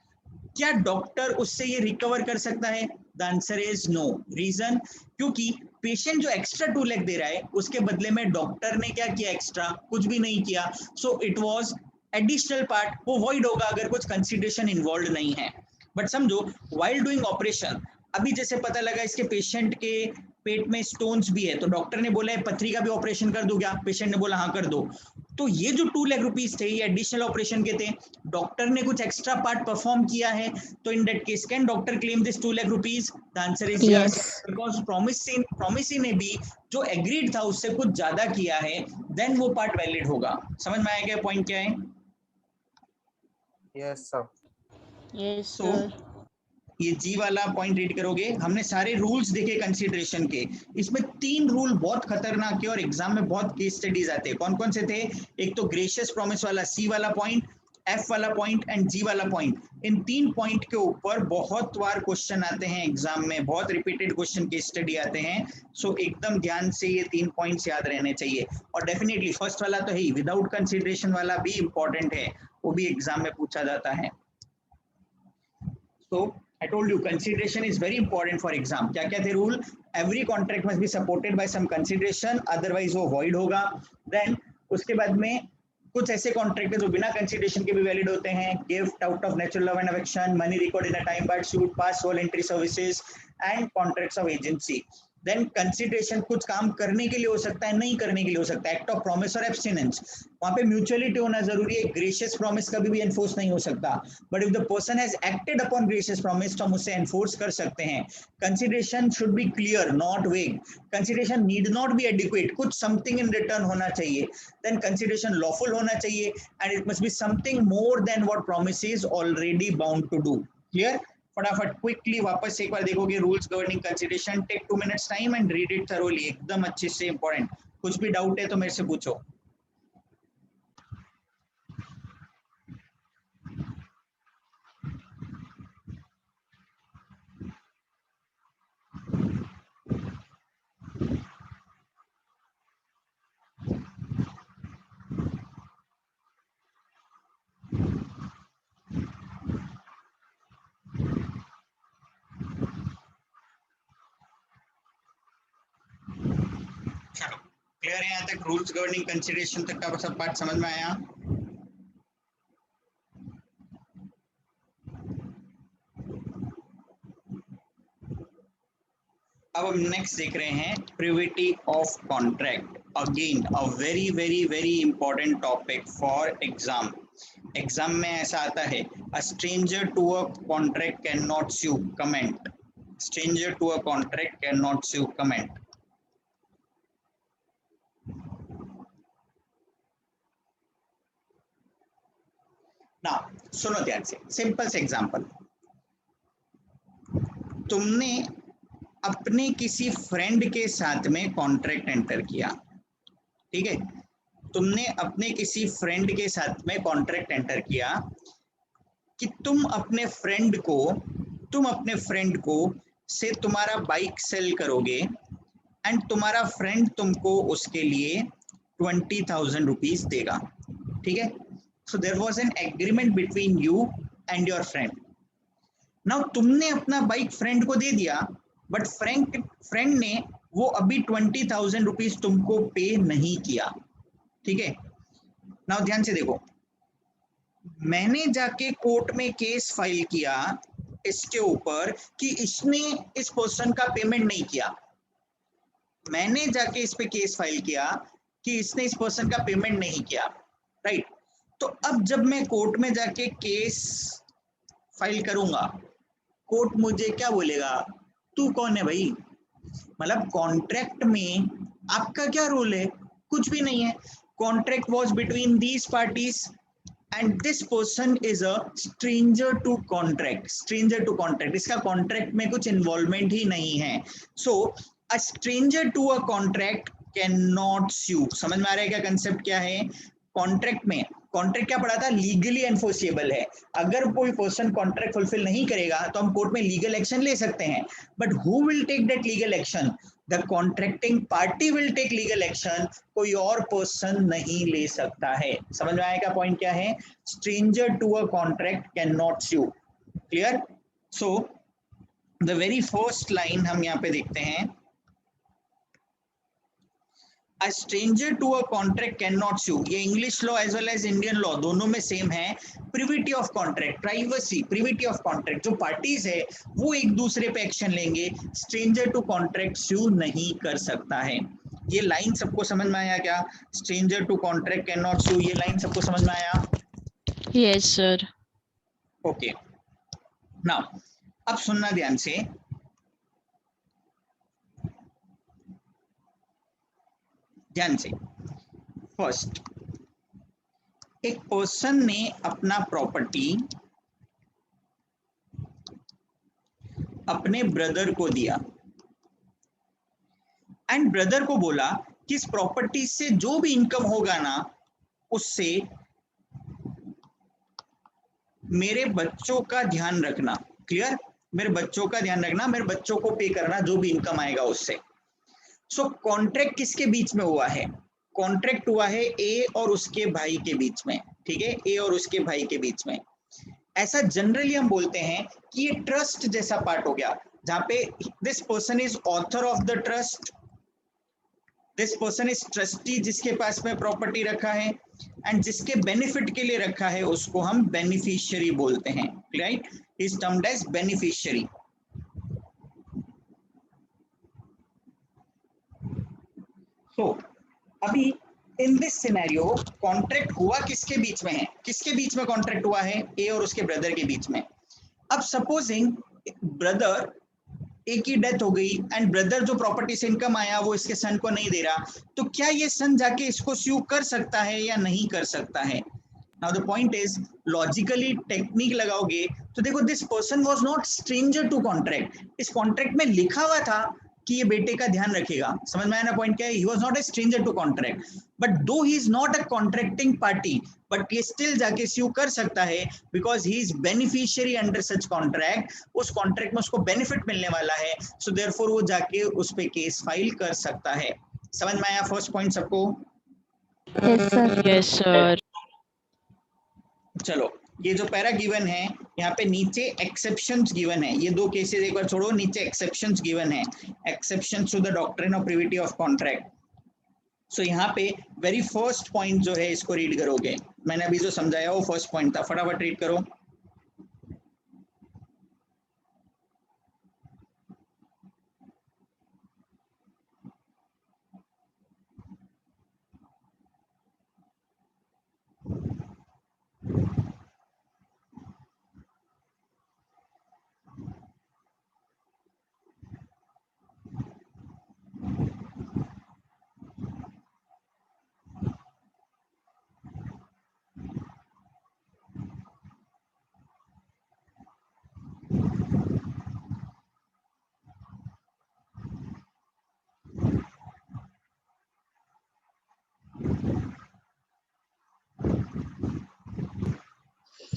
क्या डॉक्टर उससे ये रिकवर कर सकता है? The answer is no. Reason, क्योंकि पेशेंट जो एक्स्ट्रा 2 लाख दे रहा है उसके बदले में डॉक्टर ने क्या किया? एक्स्ट्रा कुछ भी नहीं किया। So it was additional part, वो वॉइड होगा अगर कुछ कंसिडरेशन इन्वॉल्व नहीं है। बट समझो व्हाइल डूइंग ऑपरेशन, अभी जैसे पता लगा इसके पेशेंट के पेट में स्टोन्स भी है, तो डॉक्टर ने बोला है पथरी का भी ऑपरेशन कर दूं क्या? पेशेंट ने बोला हाँ कर दो। तो ये जो 2 लाख रुपीस थे ये एडिशनल ऑपरेशन के थे, डॉक्टर ने कुछ एक्स्ट्रा पार्ट परफॉर्म किया है, तो in that case can doctor claim this 2 lakh rupees? The answer is yes, because promisee ने भी जो एग्रीड था उससे कुछ ज्यादा किया है, देन वो पार्ट वैलिड होगा। समझ में आया क्या पॉइंट क्या है? Yes sir. Yes, तो sir. ये जी वाला पॉइंट रीड करोगे। हमने सारे रूल्स देखे कंसीडरेशन के, इसमें 3 रूल बहुत खतरनाक है और एग्जाम में बहुत केस स्टडीज आते हैं। कौन कौन से थे? एक तो ग्रेशियस प्रॉमिस वाला सी वाला पॉइंट, एफ वाला पॉइंट एंड जी वाला पॉइंट। इन 3 पॉइंट के ऊपर बहुत बार क्वेश्चन आते हैं एग्जाम में, बहुत रिपीटेड क्वेश्चन केस स्टडी आते हैं। सो एकदम ध्यान से ये 3 पॉइंट्स याद रहने चाहिए। और डेफिनेटली फर्स्ट वाला तो है ही, विदाउट कंसीडरेशन वाला भी इंपॉर्टेंट है, वो भी एग्जाम में पूछा जाता है। So I told you consideration is very important for exam. क्या क्या थे rule? Every contract must be supported by some consideration, otherwise वो void होगा। Then उसके बाद में कुछ ऐसे कॉन्ट्रैक्ट है जो बिना कंसिडरेशन के भी वैलिड होते हैं, gift out of natural love and affection, money record in a time barred suit, past voluntary services and contracts of agency. Then consideration कुछ काम करने के लिए हो सकता है, नहीं करने के लिए हो सकता है, एक्ट ऑफ प्रॉमिस और एब्सटिनेंस, वहां पे म्यूचुअलिटी होना जरूरी है। ग्रेशियस प्रॉमिस कभी भी एनफोर्स नहीं हो सकता, but if the person has acted upon gracious promise तो हम उसे एनफोर्स कर सकते हैं। Consideration should be clear not vague, consideration need not be adequate, कुछ समथिंग इन रिटर्न होना चाहिए। देन कंसिडरेशन लॉफुल होना चाहिए and it must be something more than what promise is already bound to do. Clear? फटाफट quickly वापस एक बार देखोगे rules governing consideration, take 2 minutes time and read it thoroughly, एकदम अच्छे से इंपॉर्टेंट। कुछ भी डाउट है तो मेरे से पूछो। चलो क्लियर है यहाँ तक? रूल्स गवर्निंग कंसिडरेशन तक का सब पार्ट समझ में आया? अब हम नेक्स्ट देख रहे हैं privity of contract. Again a very very very important topic for exam. Exam में ऐसा आता है, a stranger to a contract can not sue, comment. Stranger to a contract can not sue, comment. ना सुनो ध्यान से, सिंपल से example. तुमने अपने किसी फ्रेंड के साथ में कॉन्ट्रैक्ट एंटर किया, ठीक है? तुमने अपने किसी फ्रेंड के साथ में कॉन्ट्रैक्ट एंटर किया कि तुम अपने फ्रेंड को से तुम्हारा बाइक सेल करोगे एंड तुम्हारा फ्रेंड तुमको उसके लिए 20,000 रुपीज देगा, ठीक है? So there was an agreement between you and your friend. Now तुमने अपना बाइक फ्रेंड को दे दिया, बट फ्रेंड ने वो अभी 20,000 रुपीज तुमको पे नहीं किया, ठीक है? नाउ ध्यान से देखो, मैंने जाके कोर्ट में केस फाइल किया इसके ऊपर कि इसने इस पर्सन का पेमेंट नहीं किया। मैंने जाके इस पे केस फाइल किया कि इसने इस पर्सन का पेमेंट नहीं किया, राइट? तो अब जब मैं कोर्ट में जाके केस फाइल करूंगा, कोर्ट मुझे क्या बोलेगा? तू कौन है भाई? मतलब कॉन्ट्रैक्ट में आपका क्या रोल है? कुछ भी नहीं है। contract was between these parties and this person is a stranger to contract. इसका contract में कुछ involvement ही नहीं है. So a stranger to a contract cannot sue. समझ में आ रहा है क्या concept क्या है? Contract में कॉन्ट्रैक्ट क्या पढ़ा था? लीगली एनफोर्सेबल है. अगर कोई पर्सन कॉन्ट्रैक्ट फुलफिल नहीं करेगा तो हम कोर्ट में लीगल एक्शन ले सकते हैं. But who will take that legal action? The contracting party will take legal action. कोई और पर्सन नहीं ले सकता है. समझ में आएगा पॉइंट क्या है? Stranger to a contract can not sue. Clear? So the very first line हम यहाँ पे देखते हैं. A stranger to a contract cannot sue. ये English law as well as Indian law दोनों में सेम है. Privity of contract, privacy, privity of contract, जो पार्टीज है वो एक दूसरे पे एक्शन लेंगे. स्ट्रेंजर टू कॉन्ट्रैक्ट स्यू नहीं कर सकता है. ये लाइन सबको समझ में आया क्या? Stranger to contract can not sue, ये लाइन सबको समझ में आया? Yes, sir. ओके. नाउ अब सुनना ध्यान से. फर्स्ट, एक पर्सन ने अपना प्रॉपर्टी अपने ब्रदर को दिया एंड ब्रदर को बोला कि इस प्रॉपर्टी से जो भी इनकम होगा ना उससे मेरे बच्चों का ध्यान रखना. क्लियर? मेरे बच्चों का ध्यान रखना, मेरे बच्चों को पे करना जो भी इनकम आएगा उससे. सो कॉन्ट्रैक्ट किसके बीच में हुआ है? कॉन्ट्रैक्ट हुआ है ए और उसके भाई के बीच में. ठीक है, ए और उसके भाई के बीच में. ऐसा जनरली हम बोलते हैं कि ये ट्रस्ट जैसा पार्ट हो गया, जहां पे this person is author of the trust, this person is trustee, जिसके पास में प्रॉपर्टी रखा है एंड जिसके बेनिफिट के लिए रखा है उसको हम बेनिफिशियरी बोलते हैं. Right? Is termed as beneficiary. तो अभी इन दिस सिनेरियो कॉन्ट्रैक्ट हुआ किसके बीच में है? किसके बीच में कॉन्ट्रैक्ट हुआ है? ए और उसके ब्रदर के बीच में. अब सपोजिंग ब्रदर, ए की डेथ हो गई एंड ब्रदर जो प्रॉपर्टी से इनकम आया वो इसके सन को नहीं दे रहा, तो क्या ये सन जाके इसको स्यू कर सकता है या नहीं कर सकता है? Now the point is, logically technique लगाओगे तो देखो, this person was not stranger to contract. इस कॉन्ट्रैक्ट में लिखा हुआ था कि ये बेटे का ध्यान रखेगा. समझ में आया ना पॉइंट क्या है? He was not a stranger to contract, but though he is not a contracting party, but ये स्टिल जाके स्यू कर सकता है because he is beneficiary under such contract. उस कॉन्ट्रैक्ट में उसको बेनिफिट मिलने वाला है, सो देयरफॉर वो जाके उस पे केस फाइल कर सकता है. समझ में आया फर्स्ट पॉइंट सबको? Yes, sir. Yes, sir. चलो, ये जो पैरा गिवन है यहाँ पे नीचे एक्सेप्शंस गिवन है. ये दो केसेस एक बार छोड़ो, नीचे एक्सेप्शंस गिवन है. Exceptions to the doctrine of privity of contract. So यहाँ पे वेरी फर्स्ट पॉइंट जो है इसको रीड करोगे. मैंने अभी जो समझाया वो फर्स्ट पॉइंट था, फटाफट रीड करो.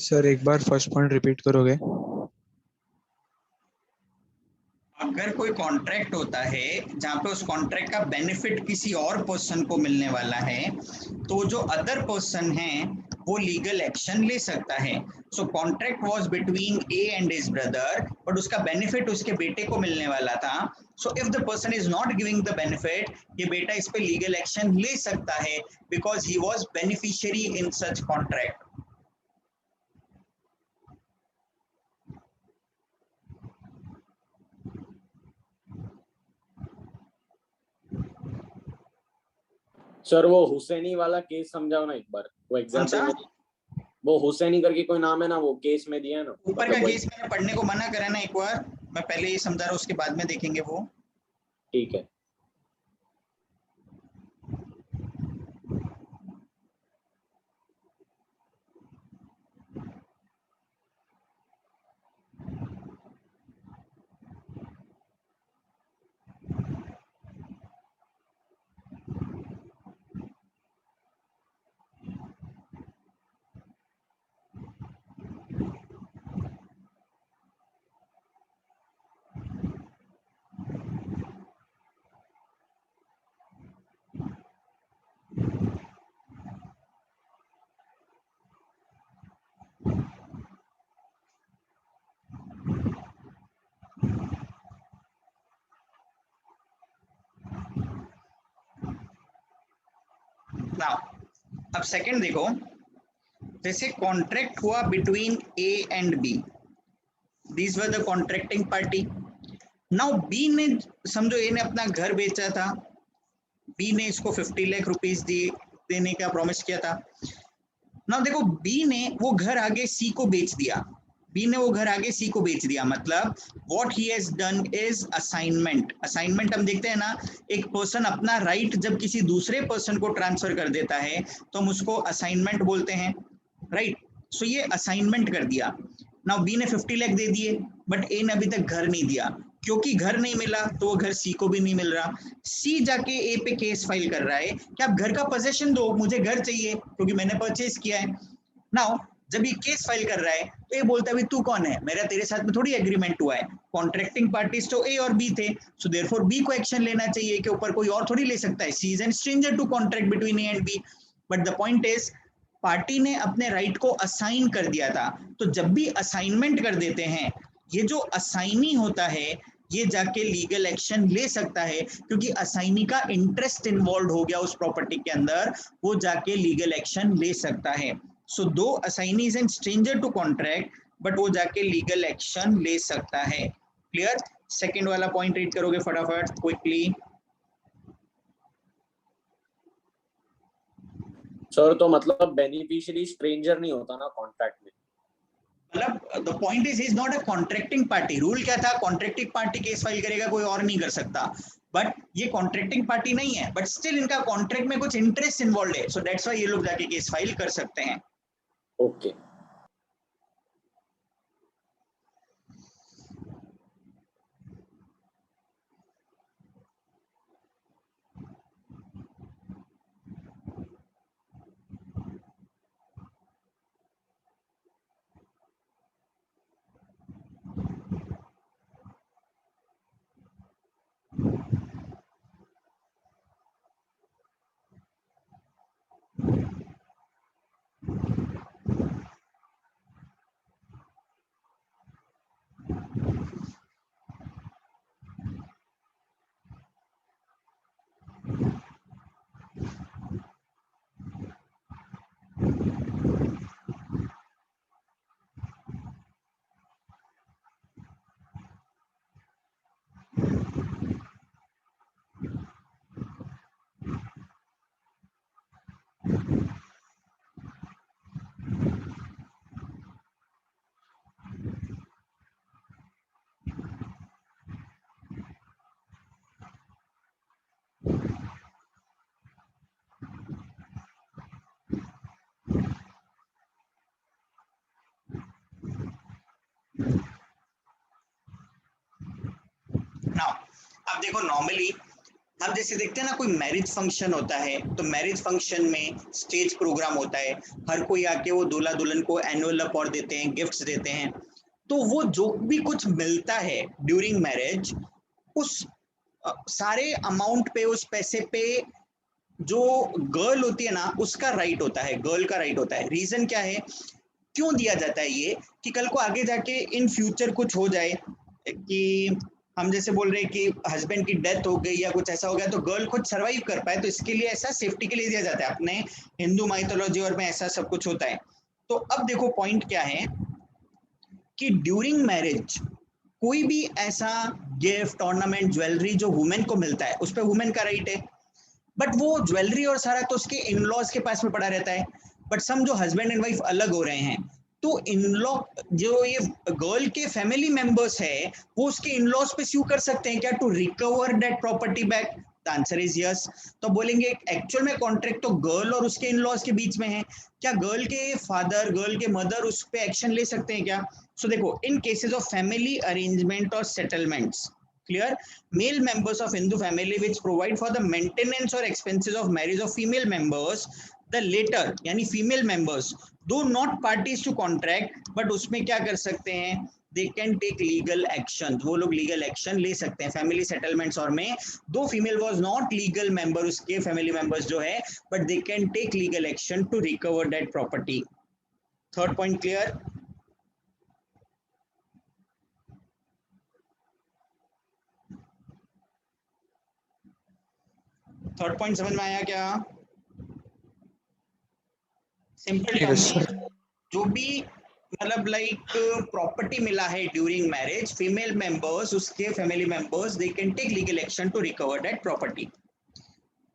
सर एक बार फर्स्ट पॉइंट रिपीट करोगे? अगर कोई कॉन्ट्रैक्ट होता है जहां पे उस कॉन्ट्रैक्ट का बेनिफिट किसी और पर्सन को मिलने वाला है, तो जो अदर पर्सन है वो लीगल एक्शन ले सकता है. So contract was between A and his brother, but उसका बेनिफिट उसके बेटे को मिलने वाला था. So if the person is not giving the benefit, ये बेटा इस पे लीगल एक्शन ले सकता है because he was beneficiary in such contract. Sir वो हुसैनी वाला केस समझाओ ना एक बार. वो एग्जांपल में वो हुसैनी करके कोई नाम है ना, वो केस में दिया है ना ऊपर का केस मैंने पढ़ने को मना करा ना एक बार, मैं पहले ये समझा रहा हूँ उसके बाद में देखेंगे वो. ठीक है. नाउ अब सेकंड देखो, जैसे कॉन्ट्रैक्ट हुआ between A and B, these were the contracting party. Now B ने, समझो ए ने अपना घर बेचा था, बी ने इसको 50 लाख रुपीस देने का प्रॉमिस किया था। नाउ देखो बी ने वो घर आगे सी को बेच दिया, बी ने वो घर आगे सी को बेच दिया, मतलब what he has done is assignment. Assignment हम देखते हैं ना, एक पर्सन अपना राइट जब किसी दूसरे पर्सन को ट्रांसफर कर देता है तो हम उसको असाइनमेंट बोलते हैं, राइट। सो ये असाइनमेंट कर दिया। नाउ बी ने 50 लाख दे दिए, बट ए ने अभी तक घर नहीं दिया, क्योंकि घर नहीं मिला तो वो घर सी को भी नहीं मिल रहा। सी जाके ए पे केस फाइल कर रहा है कि आप घर का पोजेशन दो, मुझे घर चाहिए क्योंकि मैंने परचेज किया है। नाउ जब ये केस फाइल कर रहा है तो ये बोलता है भाई तू कौन है, मेरा तेरे साथ में थोड़ी एग्रीमेंट हुआ है। कॉन्ट्रैक्टिंग पार्टीज तो ए और बी थे, सो देयरफॉर बी को एक्शन लेना चाहिए के ऊपर, कोई और थोड़ी ले सकता है। C is an stranger to contract between A and B. But the point is party ने अपने राइट को असाइन कर दिया था, तो जब भी असाइनमेंट कर देते हैं, ये जो असाइनी होता है ये जाके लीगल एक्शन ले सकता है, क्योंकि असाइनी का इंटरेस्ट इन्वॉल्व हो गया उस प्रॉपर्टी के अंदर, वो जाके लीगल एक्शन ले सकता है। So though assignee is an stranger to contract, but वो जाके लीगल एक्शन ले सकता है। क्लियर? सेकंड वाला पॉइंट रीड करोगे फटाफट क्विकली। सर तो मतलब बेनिफिशियरी स्ट्रेंजर नहीं होता ना कॉन्ट्रैक्ट में, मतलब the point is not a contracting party. Rule क्या था, कॉन्ट्रैक्टिंग पार्टी केस फाइल करेगा, कोई और नहीं कर सकता। बट ये कॉन्ट्रैक्टिंग पार्टी नहीं है, बट स्टिल इनका कॉन्ट्रैक्ट में कुछ इंटरेस्ट इन्वॉल्व है, सो दैट्स व्हाई ये लोग जाके केस फाइल कर सकते हैं। ओके। नाउ अब देखो, नॉर्मली हम जैसे देखते हैं ना, कोई मैरिज फंक्शन होता है तो मैरिज फंक्शन में स्टेज प्रोग्राम होता है, हर कोई आके वो दूल्हा दुल्हन को एनुअल अवार्ड देते हैं, गिफ्ट्स देते हैं। तो वो जो भी कुछ मिलता है ड्यूरिंग मैरिज, उस सारे अमाउंट पे, उस पैसे पे जो गर्ल होती है ना, उसका राइट होता है, गर्ल का राइट होता है। रीजन क्या है, क्यों दिया जाता है ये, कि कल को आगे जाके इन फ्यूचर कुछ हो जाए, कि हम जैसे बोल रहे हैं कि हस्बैंड की डेथ हो गई या कुछ ऐसा हो गया, तो गर्ल खुद सरवाइव कर पाए, तो इसके लिए ऐसा सेफ्टी के लिए दिया जाता है। अपने हिंदू माइथोलॉजी और में ऐसा सब कुछ होता है। तो अब देखो पॉइंट क्या है कि ड्यूरिंग मैरिज कोई भी ऐसा गिफ्ट, ऑर्नामेंट, ज्वेलरी जो वुमेन को मिलता है, उस पर वुमेन का राइट है। बट वो ज्वेलरी और सारा तो उसके इन लॉज के पास में पड़ा रहता है। बट सम जो हस्बैंड एंड वाइफ अलग हो रहे हैं, तो इन लॉ, जो ये गर्ल के फैमिली मेंबर्स है, वो उसके इन लॉज पे स्यू कर सकते हैं क्या, to recover that property back? The answer is yes. तो बोलेंगे एक्चुअल में कॉन्ट्रैक्ट तो गर्ल और उसके इन लॉज के बीच में है, क्या गर्ल के फादर, गर्ल के मदर उस पे एक्शन ले सकते हैं क्या? सो देखो, इन केसेस ऑफ फैमिली अरेंजमेंट और settlements, clear, male members of Hindu family which provide for the maintenance or expenses of marriage of female members, the later यानी female members though not parties to contract, but उसमें क्या कर सकते हैं, they can take legal action, वो लोग legal action ले सकते हैं family settlements और में, दो female was not legal member उसके family members जो है, but they can take legal action to recover that property. Third point clear? Third point समझ में आया क्या? सिंपल ठीक है टर्म सर। में जो भी मतलब लाइक प्रॉपर्टी मिला है ड्यूरिंग मैरिज, फीमेल मेंबर्स, उसके family members, they can take legal action to recover that property.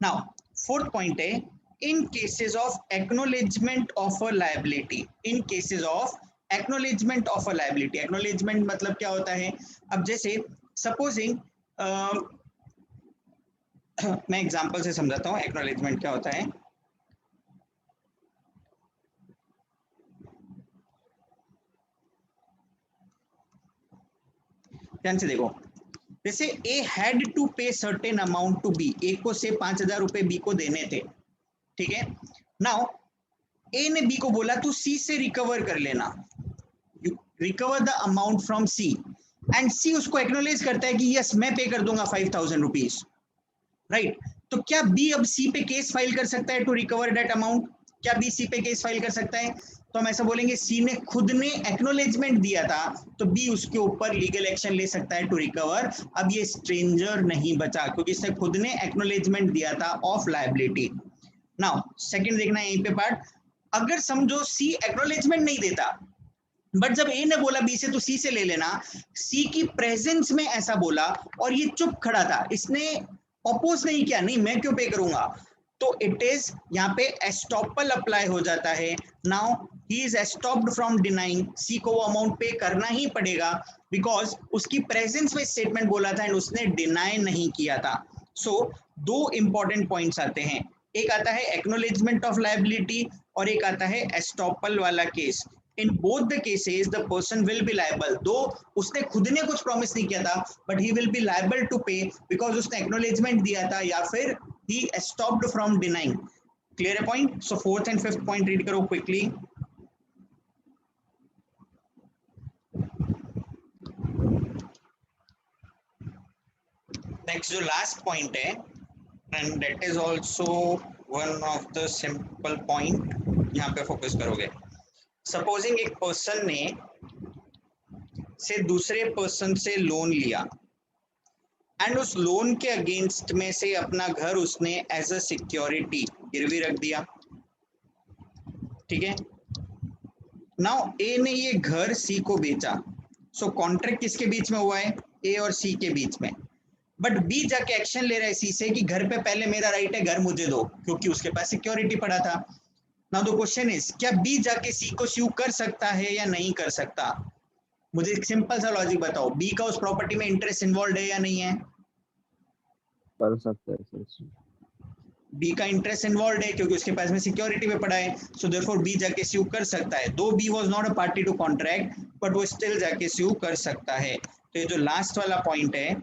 Now fourth point है in cases of acknowledgement of a liability, in cases of acknowledgement of a liability. Acknowledgement मतलब क्या होता है? अब जैसे supposing मैं example से समझाता हूँ एक्नॉलेजमेंट क्या होता है। ध्यान से देखो, जैसे ए हैड टू पे सर्टेन अमाउंट टू बी, ए को से 5,000 रुपए बी को देने थे, ठीक है। नाउ ए ने बी को बोला तू सी से रिकवर कर लेना, you recover the amount from C, and C उसको एक्नॉलेज करता है कि यस मैं पे कर दूंगा 5,000 रुपीज, राइट। तो क्या बी अब सी पे केस फाइल कर सकता है टू रिकवर दैट अमाउंट? क्या बी सी पे केस फाइल कर सकता है? तो हम ऐसा बोलेंगे सी ने खुद ने एक्नॉलेजमेंट दिया था, तो बी उसके ऊपर लीगल एक्शन ले सकता है टू रिकवर। अब ये स्ट्रेंजर नहीं बचा क्योंकि इसने खुद ने एक्नॉलेजमेंट दिया था ऑफ लायबिलिटी। नाउ सेकंड देखना है यहीं पे पार्ट, अगर समझो सी एक्नॉलेजमेंट नहीं देता, बट जब ए ने बोला बी से तो सी से ले लेना, सी की प्रेजेंस में ऐसा बोला और ये चुप खड़ा था, इसने अपोज नहीं किया, नहीं मैं क्यों पे करूंगा, तो इट इज यहाँ पे एस्टॉपल अप्लाई हो जाता है। Now he is estopped from denying, C को वो अमाउंट पे करना ही पड़ेगा बिकॉज उसकी प्रेजेंस में स्टेटमेंट बोला था एंड उसने डिनाई नहीं किया था। सो दो इंपॉर्टेंट पॉइंट्स आते हैं, एक आता है एक्नॉलेजमेंट ऑफ लायबिलिटी और एक आता है एस्टॉपल वाला case. In both the cases the person will be liable, though उसने खुद ने कुछ प्रॉमिस नहीं किया था but he will be liable to pay because उसने एक्नॉलेजमेंट दिया था या फिर he stopped from denying. Clear a point? So fourth and fifth point read करो quickly. Next जो last point है and that is also one of the simple point, यहाँ पे फोकस करोगे। Supposing एक पर्सन ने से दूसरे पर्सन से लोन लिया एंड उस लोन के अगेंस्ट में से अपना घर उसने एज अ सिक्योरिटी गिरवी रख दिया, ठीक है। नाउ ए ने ये घर सी को बेचा, सो कॉन्ट्रैक्ट किसके बीच में हुआ है? ए और सी के बीच में। बट बी जाके एक्शन ले रहा है सी से कि घर पे पहले मेरा राइट है, घर मुझे दो, क्योंकि उसके पास सिक्योरिटी पड़ा था। नाउ द क्वेश्चन इज क्या बी जाके सी को स्यू कर सकता है या नहीं कर सकता? मुझे एक सिंपल सा लॉजिक बताओ, बी का उस प्रॉपर्टी में इंटरेस्ट इन्वॉल्व है या नहीं है? कर सकते हैं सर। बी का इंटरेस्ट इन्वॉल्व है क्योंकि उसके पास में सिक्योरिटी पे पड़ा है, सो देयरफॉर बी जाके स्यू कर सकता है, though B was not a party to contract but वो स्टिल जाके स्यू कर सकता है। तो ये जो लास्ट वाला पॉइंट है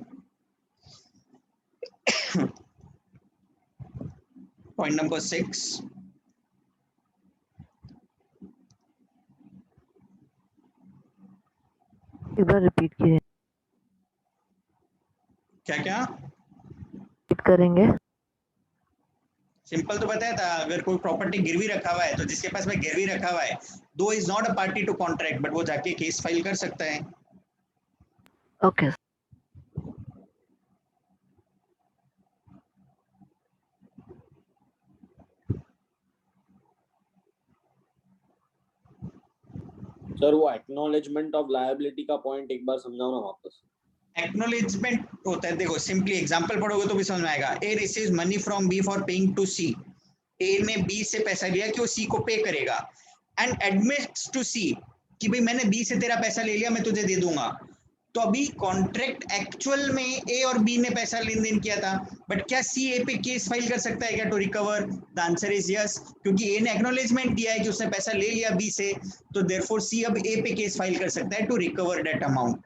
पॉइंट नंबर 6, एक बार रिपीट कीजिए। क्या क्या रिपीट करेंगे? सिंपल तो बताया था, अगर कोई प्रॉपर्टी गिरवी रखा हुआ है तो जिसके पास में गिरवी रखा हुआ है though is not a party to contract but वो जाके केस फाइल कर सकता है। ओके। सर वो एक्नॉलेजमेंट ऑफ लायबिलिटी का पॉइंट एक बार समझाओ ना वापस। एक्नॉलेजमेंट होता है, देखो सिंपली एग्जांपल पढ़ोगे तो भी समझ में आएगा। A receives money from B for paying to C, A ने बी से पैसा लिया कि वो सी को पे करेगा एंड एडमिट्स टू सी कि भाई मैंने बी से तेरा पैसा ले लिया, मैं तुझे दे दूंगा। तो अभी कॉन्ट्रैक्ट एक्चुअल में ए और बी ने पैसा लेन देन किया था, बट क्या सी ए पे केस फाइल कर सकता है क्या to recover? The answer is yes, क्योंकि ए ने एक्नॉलेजमेंट दिया है कि उसने पैसा ले लिया बी से, तो देयरफॉर सी अब ए पे केस फाइल कर सकता है टू रिकवर दैट अमाउंट।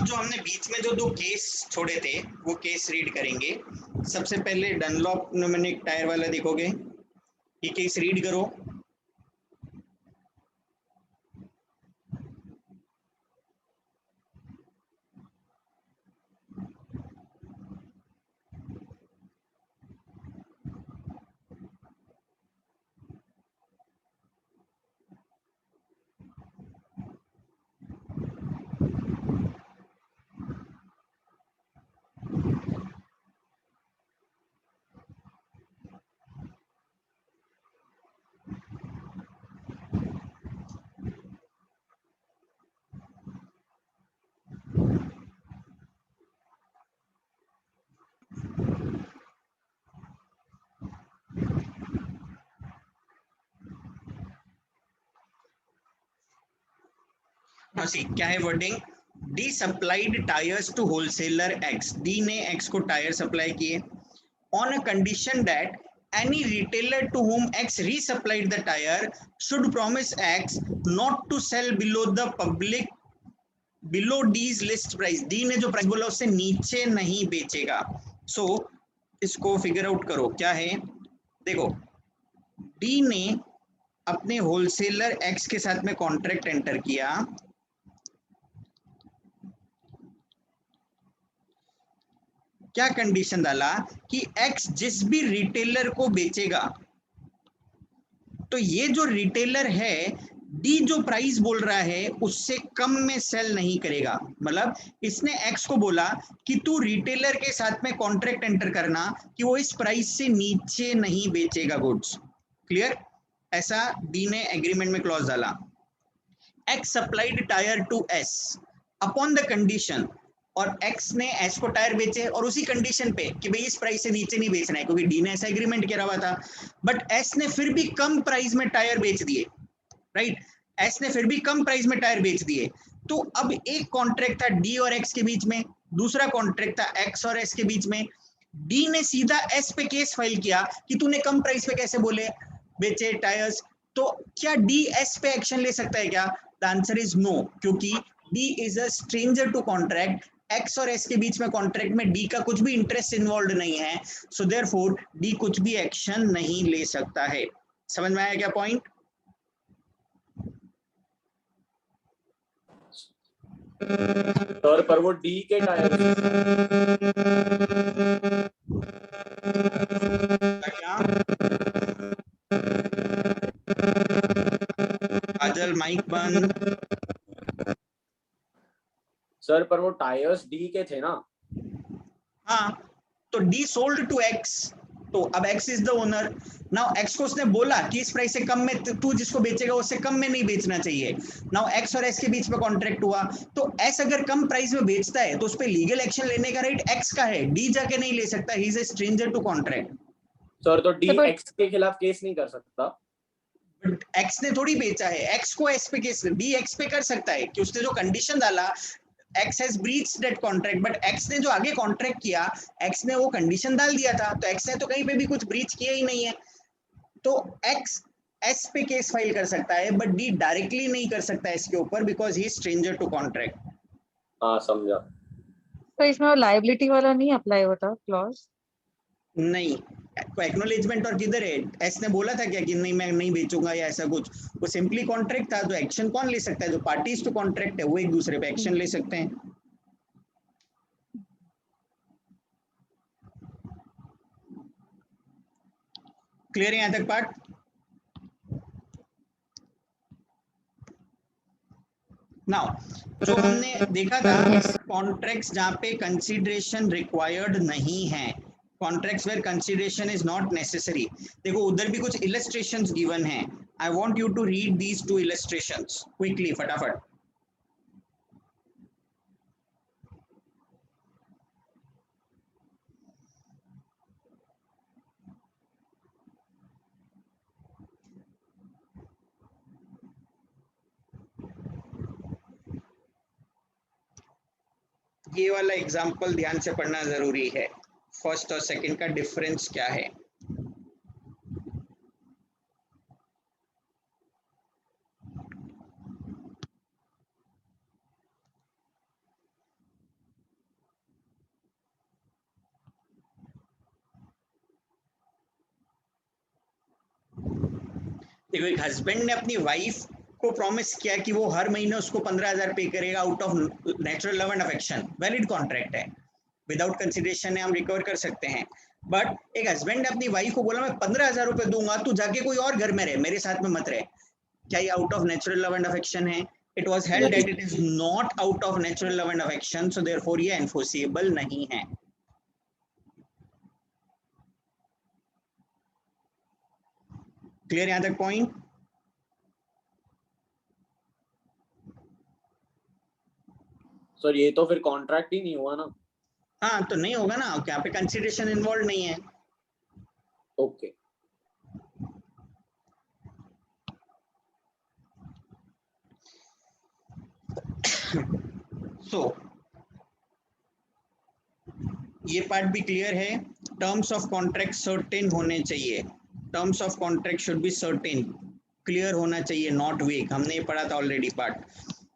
अब जो हमने बीच में जो दो केस छोड़े थे वो केस रीड करेंगे। सबसे पहले डनलॉप न्यूमेटिक टायर वाला देखोगे, ये केस रीड करो। हाँ सी क्या है wording, D supplied tyres to wholesaler X, D ने एक्स को टायर सप्लाई किए on a condition that any retailer to whom X resupplied the tire should promise X not to sell below the public below D's list price, D ने जो price बोला उससे नीचे नहीं बेचेगा। सो इसको फिगर आउट करो क्या है। देखो D ने अपने होलसेलर X के साथ में कॉन्ट्रैक्ट एंटर किया, क्या कंडीशन डाला कि X जिस भी रिटेलर को बेचेगा, तो ये जो रिटेलर है डी जो प्राइस बोल रहा है उससे कम में सेल नहीं करेगा। मतलब इसने X को बोला कि तू रिटेलर के साथ में कॉन्ट्रैक्ट एंटर करना कि वो इस प्राइस से नीचे नहीं बेचेगा गुड्स। क्लियर, ऐसा डी ने एग्रीमेंट में क्लॉज डाला। X supplied tier two S upon the condition, और X ने S को टायर बेचे और उसी कंडीशन पे कि भाई इस प्राइस से नीचे नहीं बेचना है, क्योंकि डी ने ऐसा एग्रीमेंट किया हुआ था। बट S ने फिर भी कम प्राइस में टायर बेच दिए, राइट, S ने फिर भी कम प्राइस में टायर बेच दिए। तो अब एक कॉन्ट्रैक्ट था D और X के बीच में, दूसरा कॉन्ट्रैक्ट था X और S के बीच में। D ने सीधा S पे केस फाइल किया कि तूने कम प्राइस पे कैसे बोले बेचे टायर्स, तो क्या D S पे एक्शन ले सकता है क्या? द आंसर इज नो, क्योंकि D is a stranger to contract. X और S के बीच में कॉन्ट्रैक्ट में D का कुछ भी इंटरेस्ट इन्वॉल्व नहीं है, सो देयरफॉर D कुछ भी एक्शन नहीं ले सकता है। समझ में आया क्या पॉइंट? सर पर वो डी के टायर काजल माइक बंद। सर पर वो टायर्स डी के थे ना। हाँ, तो डी सोल्ड टू एक्स, तो अब x is the owner. Now x को उसने बोला कि इस प्राइस से कम में तू जिसको बेचेगा उससे कम में नहीं बेचना चाहिए। नाउ एक्स और एस के बीच में कॉन्ट्रैक्ट हुआ, तो एस अगर कम प्राइस में बेचता है तो उस पर लीगल एक्शन लेने का राइट एक्स का है, डी जाके नहीं ले सकता, he is a stranger to contract. Sir तो डी But एक्स के खिलाफ केस नहीं कर सकता। बट एक्स ने थोड़ी बेचा है, एक्स को एस पे केस डी एक्स पे कर सकता है कि उसने जो कंडीशन डाला X has breached that contract, but X ने जो आगे कॉन्ट्रैक्ट किया X ने वो कंडीशन डाल दिया था, तो X ने तो कहीं पे भी कुछ ब्रीच किया ही नहीं है, तो X S पे केस फाइल कर सकता है, बट D डायरेक्टली नहीं कर सकता है इसके ऊपर, because he stranger to contract. हाँ समझा। तो इसमें लाइबिलिटी वाला नहीं अप्लाई होता क्लॉज? नहीं, एक्नॉलेजमेंट और किधर है? एस ने बोला था क्या कि नहीं मैं नहीं बेचूंगा या ऐसा कुछ? वो सिंपली कॉन्ट्रैक्ट था, तो एक्शन कौन ले सकता है? जो पार्टीज टू कॉन्ट्रैक्ट है वो एक दूसरे पे एक्शन ले सकते हैं। क्लियर है यहां तक पार्ट? नाउ जो हमने देखा था कॉन्ट्रैक्ट्स जहां पे कंसीडरेशन रिक्वायर्ड नहीं है, contracts where consideration is not necessary, देखो उधर भी कुछ इलस्ट्रेशंस गिवन हैं। I want you to read these two illustrations quickly, फटाफट। ये वाला एग्जाम्पल ध्यान से पढ़ना जरूरी है, फर्स्ट और सेकंड का डिफरेंस क्या है। देखो एक हस्बैंड ने अपनी वाइफ को प्रॉमिस किया कि वो हर महीने उसको 15,000 पे करेगा out of natural love and affection, valid contract है, विदाउट कंसिडरेशन है, हम रिकवर कर सकते हैं। बट एक हस्बैंड ने अपनी वाइफ को बोला मैं 15,000 रुपए दूंगा, तू जाके कोई और घर में रहे, मेरे साथ में मत रहे, क्या ये out of natural love and affection है? It was held that it is not out of natural love and affection, so therefore ये एनफोर्सेबल नहीं है। क्लियर यहां तक पॉइंट? सर ये तो फिर कॉन्ट्रैक्ट ही नहीं हुआ ना। हाँ तो नहीं होगा ना, यहाँ पे कंसिडरेशन इन्वॉल्व नहीं है। ओके सो ये पार्ट भी क्लियर है। टर्म्स ऑफ कॉन्ट्रैक्ट सर्टेन होने चाहिए, terms of contract should be certain, clear होना चाहिए, नॉट वीक, हमने ये पढ़ा था ऑलरेडी पार्ट।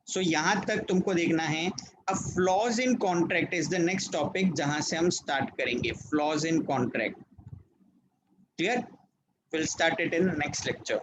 सो यहां तक तुमको देखना है। अब flaws in contract is the next topic जहां से हम स्टार्ट करेंगे, flaws in contract. Clear? Will start it in next lecture.